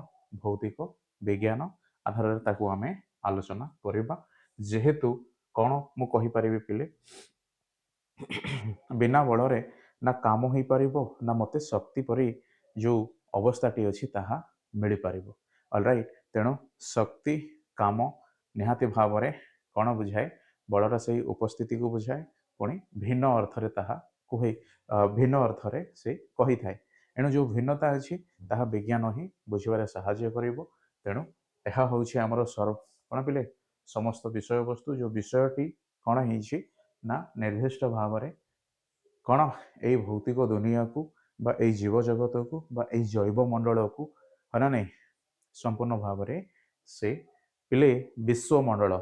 ଭୌତିକ ବିଜ୍ଞାନ ଆଧାରରେ ତାକୁ ଆମେ ଆଲୋଚନା କରିବା ଯେହେତୁ କ'ଣ ମୁଁ କହିପାରିବି ପିଲେ ବିନା ବଳରେ ନା କାମ ହେଇପାରିବ ନା ମୋତେ ଶକ୍ତି ପରି ଯେଉଁ ଅବସ୍ଥାଟି ଅଛି ତାହା ମିଳିପାରିବ ଅଲରାଇଟ୍ ତେଣୁ ଶକ୍ତି କାମ ନିହାତି ଭାବରେ କ'ଣ ବୁଝାଏ ବଳର ସେହି ଉପସ୍ଥିତିକୁ ବୁଝାଏ ପୁଣି ଭିନ୍ନ ଅର୍ଥରେ ତାହା କୁହେ ଭିନ୍ନ ଅର୍ଥରେ ସେ କହିଥାଏ ଏଣୁ ଯେଉଁ ଭିନ୍ନତା ଅଛି ତାହା ବିଜ୍ଞାନ ହିଁ ବୁଝିବାରେ ସାହାଯ୍ୟ କରିବ ତେଣୁ ଏହା ହେଉଛି ଆମର କ'ଣ ପିଲେ ସମସ୍ତ ବିଷୟବସ୍ତୁ ଯେଉଁ ବିଷୟଟି କ'ଣ ହେଇଛି ନା ନିର୍ଦ୍ଦିଷ୍ଟ ଭାବରେ କ'ଣ ଏଇ ଭୌତିକ ଦୁନିଆକୁ ବା ଏଇ ଜୀବଜଗତକୁ ବା ଏଇ ଜୈବମଣ୍ଡଳକୁ ହଁ ନା ନାହିଁ ସମ୍ପୂର୍ଣ୍ଣ ଭାବରେ ସେ ପିଲେ ବିଶ୍ୱମଣ୍ଡଳ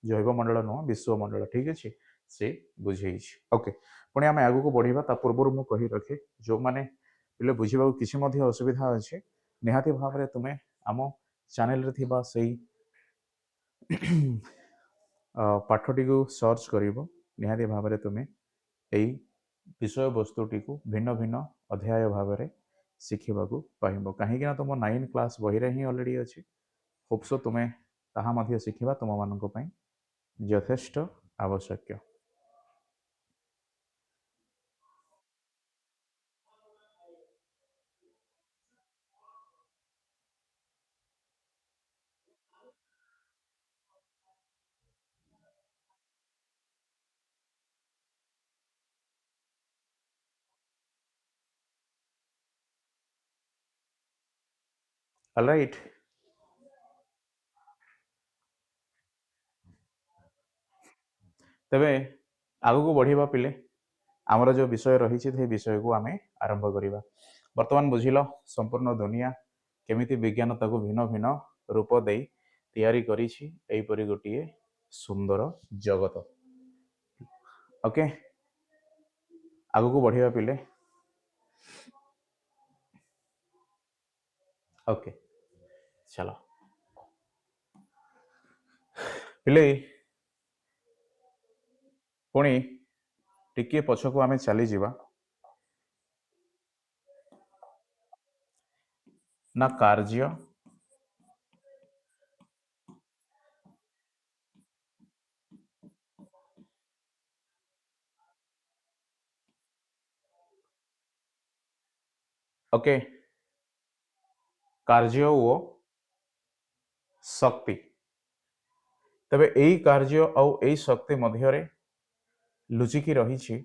ଜୈବମଣ୍ଡଳ ନୁହଁ ବିଶ୍ୱମଣ୍ଡଳ ଠିକ୍ ଅଛି ସେ ବୁଝେଇଛି ଓକେ ପୁଣି ଆମେ ଆଗକୁ ବଢ଼ିବା ତା ପୂର୍ବରୁ ମୁଁ କହି ରଖେ ଯେଉଁମାନେ ପିଲେ ବୁଝିବାକୁ କିଛି ମଧ୍ୟ ଅସୁବିଧା ଅଛି ନିହାତି ଭାବରେ ତୁମେ ଆମ ଚ୍ୟାନେଲରେ ଥିବା ସେଇ ପାଠଟିକୁ ସର୍ଚ୍ଚ କରିବ ନିହାତି ଭାବରେ ତୁମେ ଏଇ ବିଷୟବସ୍ତୁଟିକୁ ଭିନ୍ନ ଭିନ୍ନ ଅଧ୍ୟାୟ ଭାବରେ ଶିଖିବାକୁ ପାଇବ କାହିଁକିନା ତୁମ 9 କ୍ଲାସ୍ ବହିରେ ହିଁ ଅଲରେଡ଼ି ଅଛି ହୋପ୍ସୋ ତୁମେ ତାହା ମଧ୍ୟ ଶିଖିବା ତୁମମାନଙ୍କ ପାଇଁ ଯଥେଷ୍ଟ ଆବଶ୍ୟକ ଅଲରାଇଟ୍ ତେବେ ଆଗକୁ ବଢ଼ିବା ପିଲେ ଆମର ଯେଉଁ ବିଷୟ ରହିଛି ସେ ବିଷୟକୁ ଆମେ ଆରମ୍ଭ କରିବା ବର୍ତ୍ତମାନ ବୁଝିଲ ସମ୍ପୂର୍ଣ୍ଣ ଦୁନିଆ କେମିତି ବିଜ୍ଞାନ ତାକୁ ଭିନ୍ନ ଭିନ୍ନ ରୂପ ଦେଇ ତିଆରି କରିଛି ଏହିପରି ଗୋଟିଏ ସୁନ୍ଦର ଜଗତ ଓକେ ଆଗକୁ ବଢ଼ିବା ପିଲେ ओके चलो पिले पुणी टिके पछकू आमे चली जिबा ना कार्य ओके कार्य ओ शक्ति तबे एई कार्य आउ एई शक्ति मध्यरे लुचिकी रही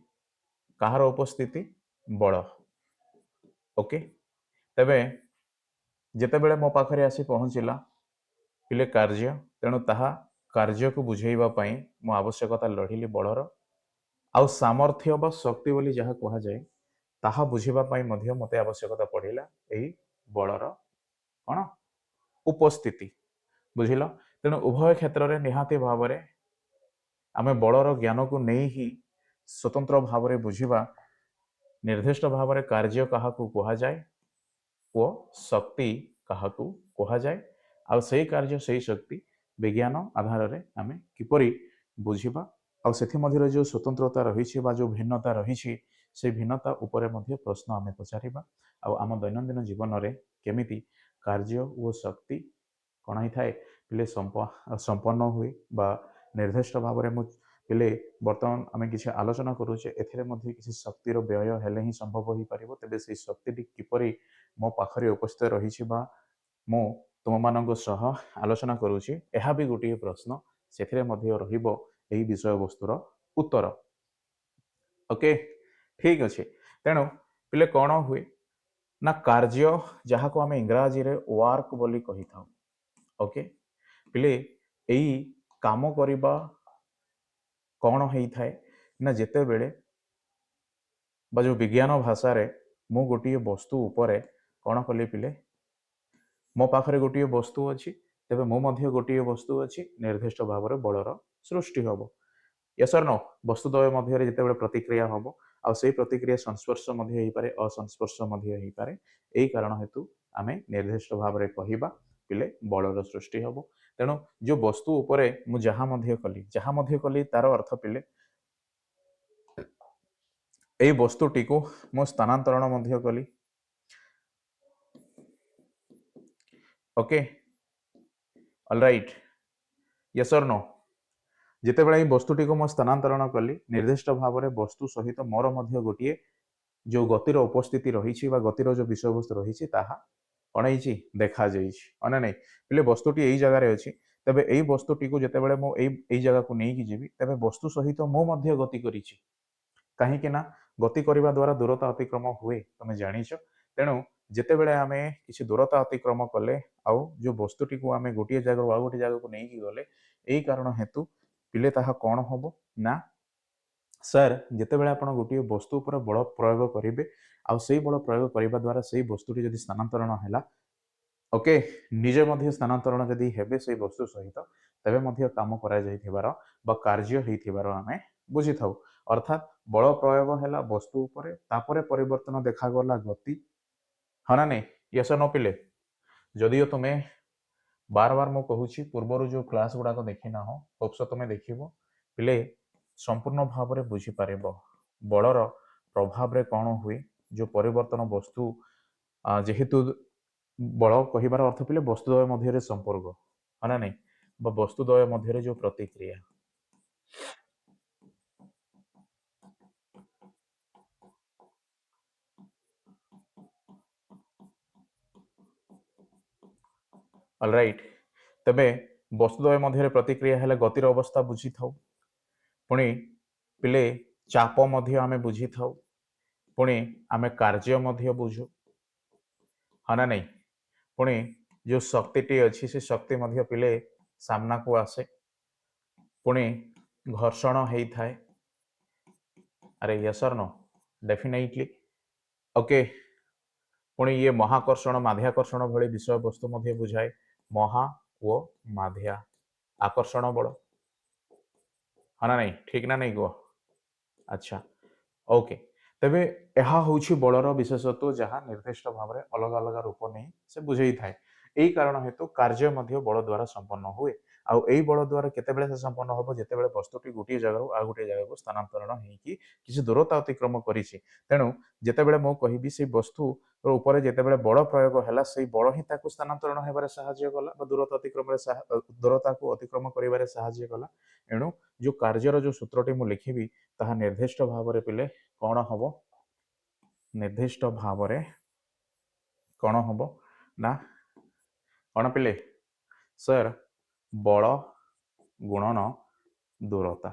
कहार उपस्थिति बल ओके तबे जेतेबेले मो पाखरे आसी पहुंचला पिले कार्य तेणु ताहा कार्य को बुझेइबा पई मो आवश्यकता लढिली बलर आउ सामर्थ्य बा शक्ति बोली जहा कहा जाए ताहा बुझिबा पई मध्य मते आवश्यकता पड़िला एई बलर कोन उपस्थिति बुझिल तेणु उभय क्षेत्र रे निहाती भावरे आमे बलर ज्ञान को नहीं ही स्वतंत्र भावरे बुझिबा निर्दिष्ट भावरे कार्य काहाकू कहा जाए ओ शक्ति काहाकू कहा जाए आ सेई कार्य सेई शक्ति विज्ञान आधार रे आमे किपरि बुझिबा आ सेथि मध्यरे जो स्वतंत्रता रही बा जो भिन्नता रही से भिन्नता उपरे मध्य प्रश्न आमे पचारिबा आ आम दैनंदिन जीवन रे केमिति कार्य ओ शक्ति कण ही थाए पिले संपन्न हुए बा निर्दिष्ट भाव में पिले बर्तमान आम किसी आलोचना करुचे एथिरे मध्य किसी शक्तिर व्यय हेले ही संभव हो पार तेज से शक्ति किपरि मो पाखरे उपस्थित रही मु तुम मान सह आलोचना करुची यह भी गोटे प्रश्न से यही विषय वस्तुर उत्तर ओके ठीक अच्छे तेणु पिले कौन हुए ना कार्य जहाँ को आम इंग्राजी रे वर्क बोली कही था ओके पिले यही काम करबा कौन होता है ना जिते बेले बा जो विज्ञान भाषा रे मु गोटे वस्तु उपरे कौन कली पिले मो पाखरे गोटे वस्तु अच्छी तेरे मो मध्य गोटे वस्तु अच्छी निर्दिष्ट भाव में बलर सृष्टि हम यस और नो वस्तुद्वय मध्य जिते प्रतिक्रिया हम आ से प्रतिक्रिया संस्पर्श पारे असंस्पर्श पारे यही कारण हेतु आम निर्दिष्ट भाव में कहवा पिले बलर सृष्टि हम तेणु जो वस्तु उपरे मु जहाँ कली तार अर्थ पिले यही वस्तुटी को मु स्थानांतरण कली ओके ऑलराइट यस और नो जितेबाला वस्तुटी को स्थानांतरण कली निर्दिष्ट भाव में वस्तु सहित मोर मध्य गोटे जो गतिर उपस्थिति रही गतिर जो विषय वस्तु रही कौन देखा ना नहीं पिले वस्तुटी यही जगार अच्छी तेरे यही वस्तुटी को जितेबाला मुझे जगह को लेकिन जीवी तेरे वस्तु सहित मो मध्य गति करी कहीं गति करने द्वारा दूरता अतिक्रम हुए तुम जाच तेणु जितेबले आम किसी दूरता अतिक्रम कले आउ जो वस्तुटी को आम गोटे जगह आउ गोटे जगह को लेकिन गले यही कारण हेतु पिले ताहा कौन हम ना सर जितेबाला आप गोटे वस्तु पर बल प्रयोग करेंगे आउ से बल प्रयोग करने द्वारा से वस्तुटी जब स्थानांतरण है ओके निजे मध्य स्थानांतरण जदि हेबे से वस्तु सहित तेबे काम कर कार्य आम बुझी था अर्थात बल प्रयोग है वस्तु उपरे तापरे परिवर्तन देखागला गति हाँ ना नहीं यस न पिले जदियो तुम्हें बार बार मुझे कहूँ पूर्वर जो क्लास गुड़ाक देखी ना हो होप्स तुम्हें देख पिले संपूर्ण भाव में बुझीपार बलर प्रभाव रे कौन हुए जो परिवर्तन वस्तु जेहेतु बल कहिबार अर्थ पिले वस्तुद्वय मध्य संपर्क है ना नहीं वस्तुद्वय मध्य जो प्रतिक्रिया ऑलराइट तबे वस्तुद्वय मध्य प्रतिक्रिया है गतिर अवस्था बुझी था पुणी पिले चाप मध्य आमे बुझी था पुणी आमे कार्य मध्य बुझू हाँ ना नहीं पुणी जो शक्ति अच्छी से शक्ति मध्य पिले सामना को आसे पुणी घर्षण होता है अरे यस और नो डेफिनेटली ओके पुणी ये महाकर्षण माध्याकर्षण भली विषय वस्तु मध्य बुझाए महा वो माध्या आकर्षण बल हाँ ना नहीं ठीक ना नहीं कह अच्छा ओके ତେବେ ଏହା ହେଉଛି ବଳର ବିଶେଷତ୍ୱ ଯାହା ନିର୍ଦ୍ଦିଷ୍ଟ ଭାବରେ ଅଲଗା ଅଲଗା ରୂପ ନେଇ ସେ ବୁଝେଇଥାଏ। ଏହି କାରଣ ହେତୁ କାର୍ଯ୍ୟ ମଧ୍ୟ ବଳ ଦ୍ୱାରା ସମ୍ପନ୍ନ ହୁଏ। ଆଉ ଏଇ ବଳ ଦ୍ୱାରା କେତେବେଳେ ସେ ସମ୍ପନ୍ନ ହେବ, ଯେତେବେଳେ ବସ୍ତୁଟି ଗୋଟିଏ ଜାଗାରୁ ଆଉ ଗୋଟିଏ ଜାଗାକୁ ସ୍ଥାନାନ୍ତରଣ ହେଇକି କିଛି ଦୂରତା ଅତିକ୍ରମ କରିଛି। ତେଣୁ ଯେତେବେଳେ ମୁଁ କହିବି ସେଇ ବସ୍ତୁ ଉପରେ ଯେତେବେଳେ ବଳ ପ୍ରୟୋଗ ହେଲା, ସେଇ ବଳ ହିଁ ତାକୁ ସ୍ଥାନାନ୍ତରଣ ହେବାରେ ସାହାଯ୍ୟ କଲା ବା ଦୂରତାକୁ ଅତିକ୍ରମ କରିବାରେ ସାହାଯ୍ୟ କଲା। ଏଣୁ ଯୋଉ କାର୍ଯ୍ୟର ଯୋଉ ସୂତ୍ରଟି ମୁଁ ଲେଖିବି ତାହା ନିର୍ଦ୍ଦିଷ୍ଟ ଭାବରେ ପିଲେ କଣ ହବ, ନିର୍ଦ୍ଦିଷ୍ଟ ଭାବରେ କଣ ହବ ନା କଣ ପିଲେ ସାର୍, ବଳ ଗୁଣନ ଦୂରତା,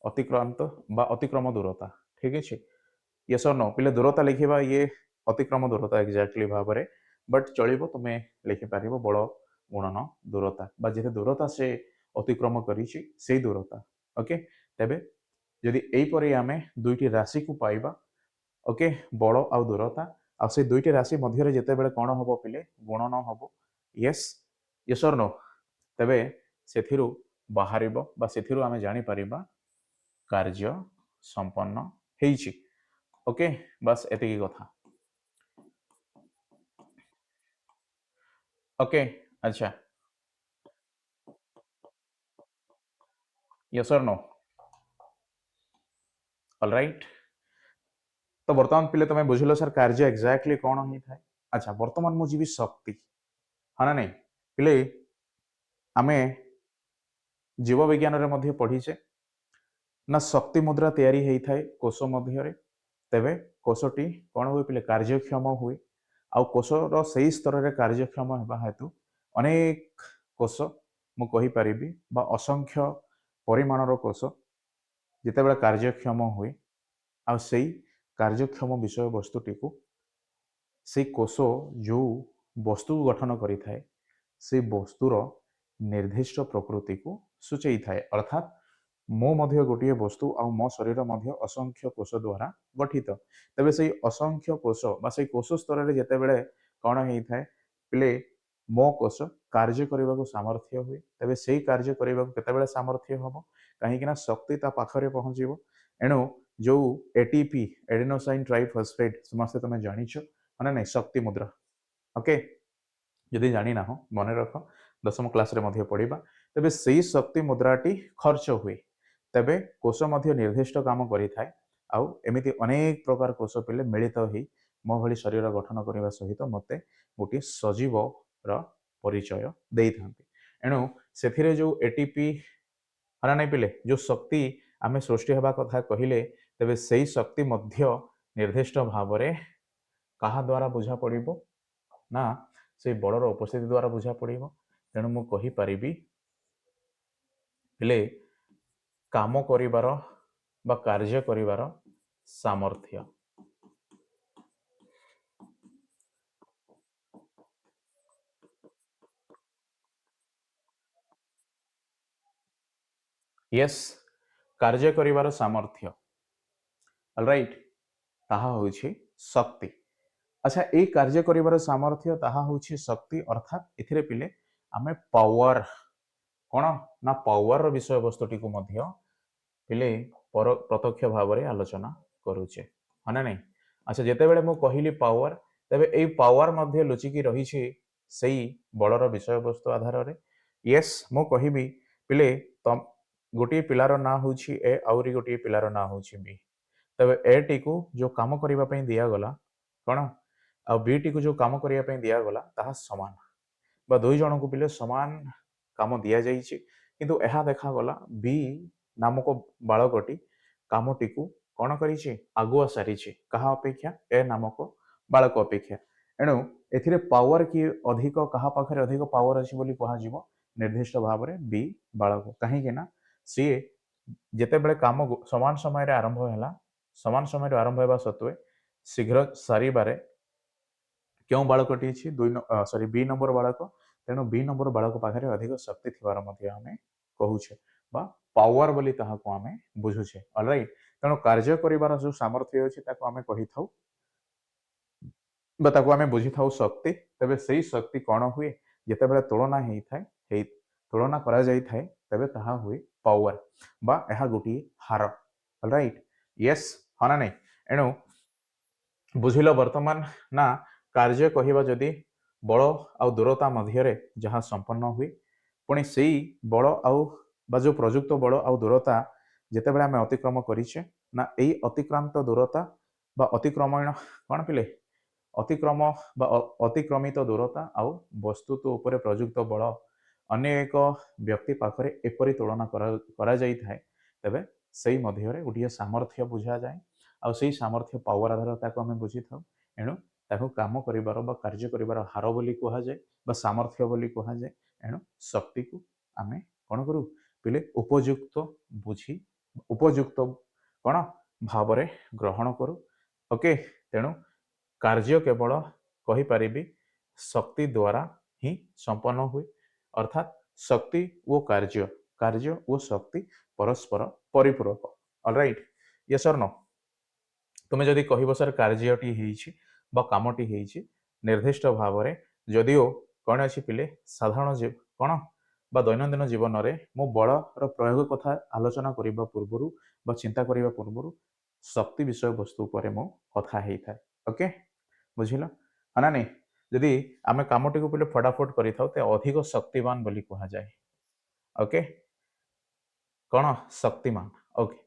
ଅତିକ୍ରାନ୍ତ ବା ଅତିକ୍ରମ ଦୂରତା। ଠିକ ଅଛି, ୟେସ୍ ଅର୍ नो ପିଲେ ଦୂରତା ଲେଖିବା, ଇଏ ଅତିକ୍ରମ ଦୂରତା ଏକ୍ଜାକ୍ଟଲି ଭାବରେ, ବଟ୍ ଚଳିବ ତୁମେ ଲେଖିପାରିବ ବଳ ଗୁଣନ ଦୂରତା ବା ଯେତେ ଦୂରତା ସେ ଅତିକ୍ରମ କରିଛି ସେଇ ଦୂରତା। ଓକେ, ତେବେ ଯଦି ଏଇପରି ଆମେ ଦୁଇଟି ରାଶିକୁ ପାଇବା, ଓକେ, ବଳ ଆଉ ଦୂରତା, ଆଉ ସେ ଦୁଇଟି ରାଶି ମଧ୍ୟରେ ଯେତେବେଳେ କଣ ହବ ପିଲେ ଗୁଣନ ହବ, ୟେସ୍ ୟେସ୍ ଅର୍ नो, ତେବେ ସେଥିରୁ ବାହାରିବ ବା ସେଥିରୁ ଆମେ ଜାଣିପାରିବା କାର୍ଯ୍ୟ ସମ୍ପନ୍ନ ହେଇଛି। ଓକେ, ବାସ୍ ଏତିକି କଥା। ओके, अच्छा, यस और नो, ऑलराइट। तो बर्तमान पिले तुम बुझल सर कार्य एक्जाक्टली कौन ही थाए। अच्छा, बर्तमान मुझे जीवी शक्ति, हाँ ना नहीं पिले, आमे जीव विज्ञान रे मध्य पढ़ीचे ना शक्ति मुद्रा तैयारी होई थाए कोष मध्य, तेबे कोषटी कौन हुए पिले कार्यक्षम हुए। आउ कोषर सही स्तर में कार्यक्षम होगा हेतु अनेक कोष मु कहि परिबि बा असंख्य परिमाणर कोष जितेबाला कार्यक्षम हुए, आ सेई कार्यक्षम विषय वस्तुटी को से कोष जो वस्तु गठन करि थाए से वस्तुर निर्दिष्ट प्रकृति को सूचई थाए। अर्थात मो मध्य गोटे वस्तु आ मो शरीर मध्य असंख्य कोष द्वारा गठित। तेबे से असंख्य कोष बा से कोष स्तर में जितेबाला कौन होता है पिले मो कोष कार्य करने को सामर्थ्य हुए। तेबे से कार्य करने को केतेबेले सामर्थ्य हम कहीं शक्ति ता पाखरे पहुँचो। एणु जो एटीपी एडेनोसाइन ट्राइफॉस्फेट समस्त तुम जानिछ माने नहीं शक्ति मुद्रा। ओके, यदि जानी ना हो मन रख, दशम क्लास रे मध्य पढ़िबा। तेबे सेही शक्ति मुद्राटी खर्च हुए, तेबे कोष मध्य निर्दिष्ट काम करि थाए। आउ एमिति अनेक प्रकार कोष पिले मिलित होई मो भली शरीर गठन करने सहित मते गोटे सजीव र परिचय देई थांती। एणु सेथिरे जो एटीपी हरा नहीं पिले जो शक्ति आमे सृष्टि हेबा कथा कहिले, तेबे सेही शक्ति मध्य निर्दिष्ट भावरे कहा द्वारा बुझा पड़िबो ना से बड़र उपस्थिति द्वारा बुझा पड़िबो। तेणु मु कहि परिबि पिले काम करिवार बा कार्य करिवार सामर्थ्य। यस, कार्य करिवार सामर्थ्य, ऑलराइट, ताहा होछि शक्ति। अच्छा, ए कार्य करिवार सामर्थ्य ताहा होछि शक्ति। अर्थात एथिरे पिले आमे पावर कौन ना पावर विषय वस्तुटी को मध्य पिले प्रत्यक्ष भाव में आलोचना करुचे, हाँ ना नहीं। अच्छा, जितेबाला मु कहली पावर, तेबे ए पावर मध्य लुचिकी रही सेई बलर विषय वस्तु आधार रे। यस, मु कहबी पिले तम गोटे पिलार ना होछि ए आउरी गोटे पिलार ना होछि बी। तबे ए टी को जो काम करिबा पई दिया गला कौन आ बी टी को जो काम करिबा पई दिया गला ताहा समान बा दुई जन को पिले समान काम दिया जाइछि। किंतु एहा देखा गला बी नामक बालकटी कामटी को कौन करिछि आगुआ सारिछि कहा अपेक्षा ए नामक बालक अपेक्षा। एणु एथिरे पावर की अधिक कहा पाखरे अधिक पावर अछि बोली कहा जिवो निर्दिष्ट भाव में बी बालक। कहीं ना सी जेतेबेले काम समान समय रे आरंभ हैला, समान समय रे आरंभ हेबा सत्वे शीघ्र सारिबारे क्यों बालकटी अछि सॉरी बी नंबर बालक। तेणु बी नंबर बालक पाखरे अधिक शक्ति थिबार मध्ये आमे कहूछे बा पावर बोली ताहाको आमे बुझुछे, ऑलराइट। तेणु कार्य करिवार जो सामर्थ्य अछि ताको आमे कहि थाउ बा ताको आमे बुझी थाउ शक्ति। तबे सेही शक्ति कोन हुए जेतेबेले तुलना हेई थाए, हेई तुलना करा जाई थाए, तबे ताहा हुए पावर बा एहा गोटी हार, ऑलराइट। यस, हाँ ना नहीं। एणु बुझिल वर्तमान ना कार्य कहवा जदि बल आउ दूरता मध्य जहाँ संपन्न हुए पुणी से बल आउ बा जो प्रयुक्त बल आउ दूरता जितेबाला आम अतिक्रम करें ना यही अतिक्रांत दूरता बा अतिक्रमण कौन पिले अतिक्रम बा अतिक्रमित दूरता आउ वस्तुत्व उपरे प्रयुक्त बल अन्य एक व्यक्ति पाखरे एपरी तुलना करा जाई थाए तेबे सेई मध्य गोटे सामर्थ्य बुझा जाए आउ सेई सामर्थ्य पावर आधार ताको आमे बुझी थाउ एणु ताको काम करिवार बा कार्य करिवार हार बोली कहा जाए बा सामर्थ्य बोली कहा जाए एणु शक्ति को आमे कौन करू पिले उपयुक्त बुझी उपयुक्त कौन भाव ग्रहण करू ओके तेणु कार्य केवल कहीपरि शक्ति द्वारा ही संपन्न हुए अर्थात शक्ति वो कार्य कार्य वो शक्ति परस्पर परिपूरक ऑलराइट यस और नो तुम्हें जदि कह सर कार्यटी बा कामटी निर्दिष्ट भाव में जदिओ कौन अच्छी पिले साधारण कौन बा दैनंदिन जीवन में मो बलर प्रयोग कथा आलोचना करने पूर्व बा चिंता करने पूर्व शक्ति विषय वस्तु पर मो कथा होता है ओके बुझिल ना नहीं जदि आम कमटी को पहले फटाफट करें अधिक शक्तिमान बोली कहा जाए ओके कौन शक्तिमान ओके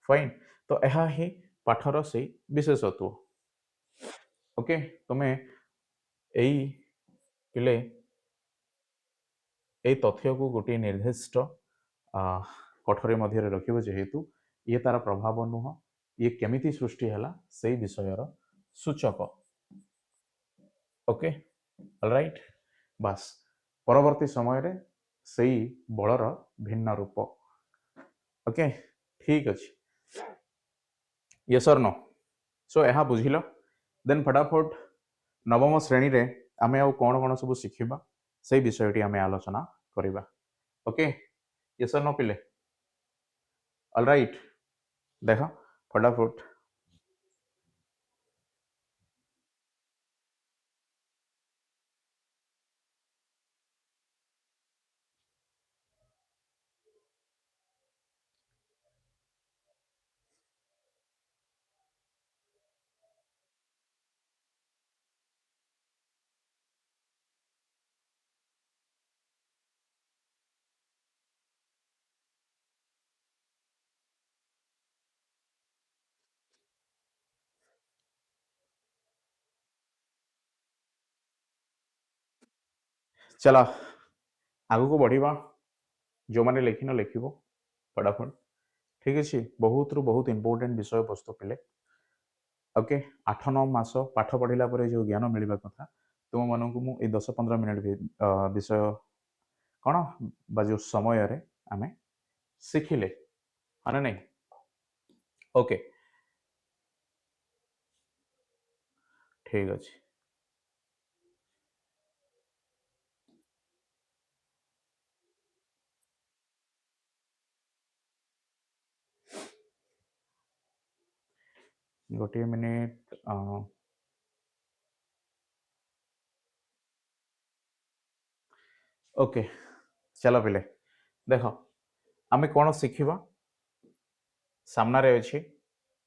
फाइन तो यह ही पाठर से विशेषत्व ओके तुम्हें यही पिले यही तथ्य को गोटे निर्दिष्ट कठोर मध्य रखिब जेहेतु ये तार प्रभाव नुह ये केमिति सृष्टि है से विषयर सूचक ओके ऑलराइट बास परवर्ती समय रे सही बलर भिन्न रूप ओके ठीक अच्छे यस और नो सो यह बुझिल देन फटाफट नवम श्रेणी रे आमे आउ कौन कौन सब शिखिबा से विषयटी आमे आलोचना करिबा ओके यस और नो पिले ऑलराइट देख फटाफट चला आगु को बढ़िबा जो माने लिखिन लिखिबो फटाफट ठीक अच्छे बहुत रु बहुत इंपोर्टेंट विषय वस्तु पिले ओके 8-9 मास पाठ पढ़िला परे जो ज्ञान मिलवा कथा तुम मानक मु 10-15 मिनट विषय कौन बा जो समय रे आमे शिखिले है नहीं ओके ठीक अच्छे गोटे मिनिट ओके चलो पिले देख आमे कौन शिखिबा सामना रे अच्छी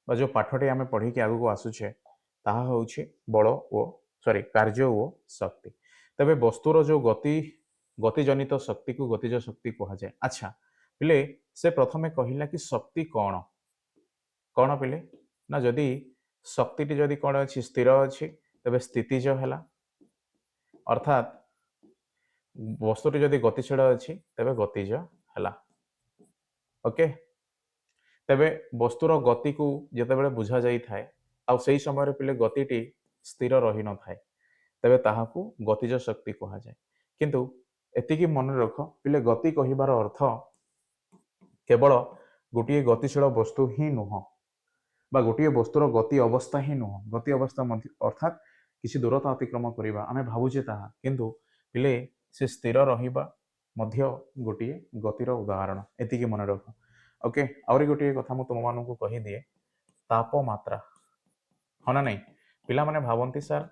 जो पाठटी आमे पढ़ी के आगु को आसुचे ताहा होउछि बल ओ सॉरी कार्य ओ शक्ति तबे वस्तुर जो गति गतिजनित शक्ति को गतिज शक्ति कहा जाए अच्छा पिले से प्रथमे कहिला कि शक्ति कौन कौन पिले ना जदि शक्ति जदि कौन अच्छी स्थिर अच्छी तबे स्थितिज है अर्थात वस्तुटी जदि गतिशील अच्छी तबे गतिज है ओके तेबे वस्तुर गति को जितेबाला बुझा जाई थाए आ सही समय पिले गतिटी स्थिर रही न थाए तेबे ताहाकू गतिज शक्ति कहा जाए किंतु एतिकी मन रख पिले गति कहिबार अर्थ केवल गोटे गतिशील वस्तु ही नुह बा गोटे वस्तुर गति अवस्था ही नुह गति अवस्था अर्थात किसी दूरता अतिक्रम करवा आम भावुचे ताहा किंतु पिले से स्थिर रहिबा मध्य गोटे गतिर उदाहरण एतिकी मन रख ओके आउरी गोटे कथा मु तुम मानू कही दिए तापमात्रा हाँ ना नहीं पिला माने भावंती सर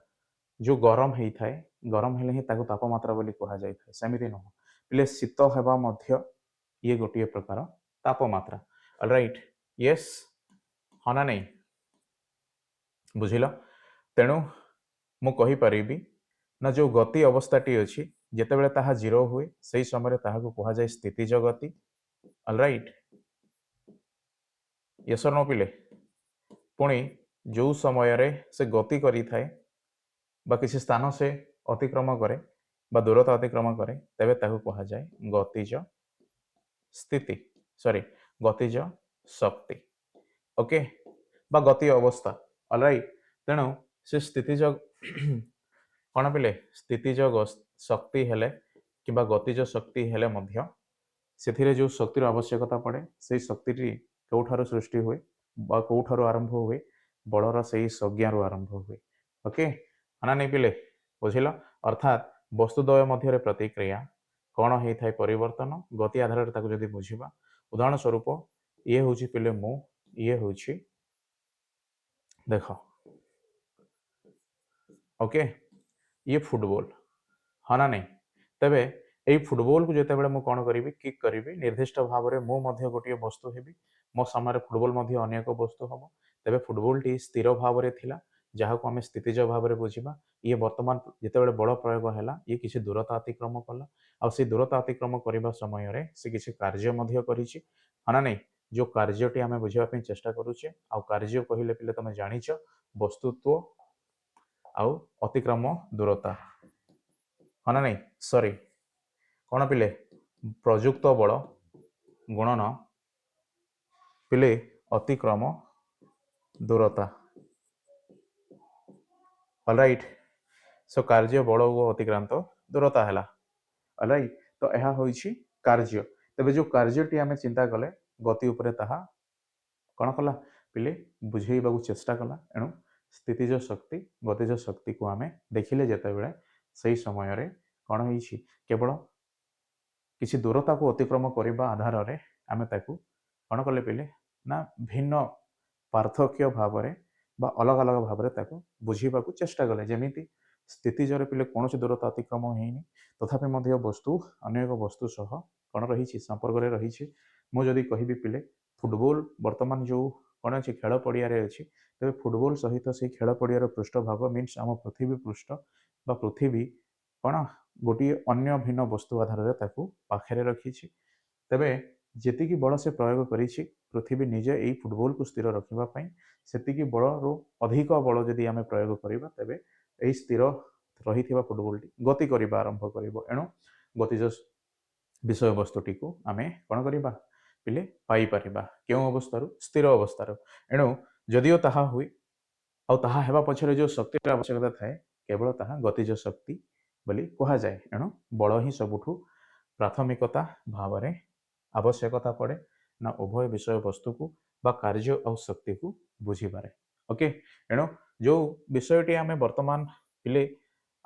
जो गरम होता है गरम हेले ही ताको तापमात्रा बोली कहा जाय थाए सेमिति नुह पिले शीत हेबा मध्य ये गोटे प्रकार तापमात्रा ऑलराइट यस हाँ ना नहीं बुझिल तेणु मु कहि परिबि ना जो गति अवस्थाटी अछि जेतेबेले ताहा जीरो हुए सही समय ताहाको कुहा जाय स्थितिज गति ऑलराइट यस और नो पिले पुणी जो समय रे से गति करी थाए बा किसी स्थान से अतिक्रम करे बा दूरता अतिक्रम करे तेबे ताहाको कुहा जाय गतिज स्थिति सॉरी गतिज शक्ति ओके बा गति अवस्था ऑलराइट तेणु से स्थितिज कौन पिले स्थितिज शक्ति हेले कि गतिज शक्ति हेले मध्य से जो शक्तिर आवश्यकता पड़े से शक्ति कौठार सृष्टि हुए बा कौठार आरंभ हुए बलर से संज्ञार आरंभ हुए ओके ना नहीं पिले बुझिल अर्थात वस्तुद्वय मध्य प्रतिक्रिया कौन होता है परिवर्तन गति आधार जदि बुझा उदाहरण स्वरूप ये हूँ पिले मु ये हूँ देख ओके ये फुटबॉल हाँ ना नहीं तेबे এই ফুটবলକୁ ଯେତେବେଳେ ମୁଁ କ'ଣ କରିବି କିକ୍ କରିବି ନିର୍ଦ୍ଦିଷ୍ଟ ଭାବରେ ମୁଁ ମଧ୍ୟ ଗୋଟିଏ ବସ୍ତୁ ହେବି ମୋ ସାମ୍ନାରେ ଫୁଟବଲ ମଧ୍ୟ ଅନ୍ୟ ଏକ ବସ୍ତୁ ହେବ ତେବେ ଫୁଟବଲଟି ସ୍ଥିର ଭାବରେ ଥିଲା ଯାହାକୁ ଆମେ ସ୍ଥିତିଜ ଭାବରେ ବୁଝିବା ଇଏ ବର୍ତ୍ତମାନ ଯେତେବେଳେ ବଳ ପ୍ରୟୋଗ ହେଲା ଇଏ କିଛି ଦୂରତା ଅତିକ୍ରମ କଲା ଆଉ ସେ ଦୂରତା ଅତିକ୍ରମ କରିବା ସମୟରେ ସେ କିଛି କାର୍ଯ୍ୟ ମଧ୍ୟ କରିଛି ହଁ ନା ନାହିଁ ଯେଉଁ କାର୍ଯ୍ୟଟି ଆମେ ବୁଝିବା ପାଇଁ ଚେଷ୍ଟା କରୁଛେ ଆଉ କାର୍ଯ୍ୟ କହିଲେ ପିଲେ ତମେ ଜାଣିଛ ବସ୍ତୁତ୍ୱ ଆଉ ଅତିକ୍ରମ ଦୂରତା ହଁ ନା ନାହିଁ ସରି कौन पिले प्रयुक्त बल गुणन पिले अतिक्रम दूरता ऑलराइट सो कार्य बल वो अतिक्रांत दूरता है ऑलराइट तो यह होइछि कार्य तबे जो कार्यटी आम चिंता कले गति उपरे ताहा कौन कला पिले बुझेबा चेष्टा कला एणु स्थितिज शक्ति गतिज शक्ति को आम देखिले जेते बेले सही समय रे कौन होइछि केवल किसी दूरता को अतिक्रम करने आधार में आम कौन कले पिले ना भिन्न पार्थक्य भाव बा अलग अलग भाव बुझा चेष्टा कले जमी स्थितिजरे पिले कौन दूरता अतिक्रम होनी तथापि वस्तु अन्य एक वस्तु सह कौन रही संपर्क में रही मुझे कहि पिले फुटबॉल वर्तमान जो कौन अच्छी खेल पड़िया अच्छी तेज फुटबॉल सहित से खेल पड़ियार पृष्ठभाग मीन्स आम पृथ्वी पृष्ठ बा पृथ्वी कौन गोटे अन्य भिन्न वस्तु आधार पाखे रखी तेबे जेतिकी बल से प्रयोग करी पृथ्वी निजे यही फुटबॉल को स्थिर रखापी से बल रू अधिक बल जदि आम प्रयोग करवा तेबे यही स्थिर रही फुटबॉल टी गति करने आरंभ कर एणु गतिज विषय वस्तुटी को आम कौन करवा पिले पाइपर क्यों अवस्था स्थिर अवस्था एणु जदिओ ताहा हुए आउ ताहा हेबा पछरे जो शक्ति आवश्यकता थाए केवल ताहा गतिज शक्ति बोली कहा जाए एणु बल ही सबुठु प्राथमिकता भाव में आवश्यकता पड़े ना उभय विषय वस्तु को बा कार्य और शक्ति को बुझीपारे ओके एणु जो विषयटी आम वर्तमान पिले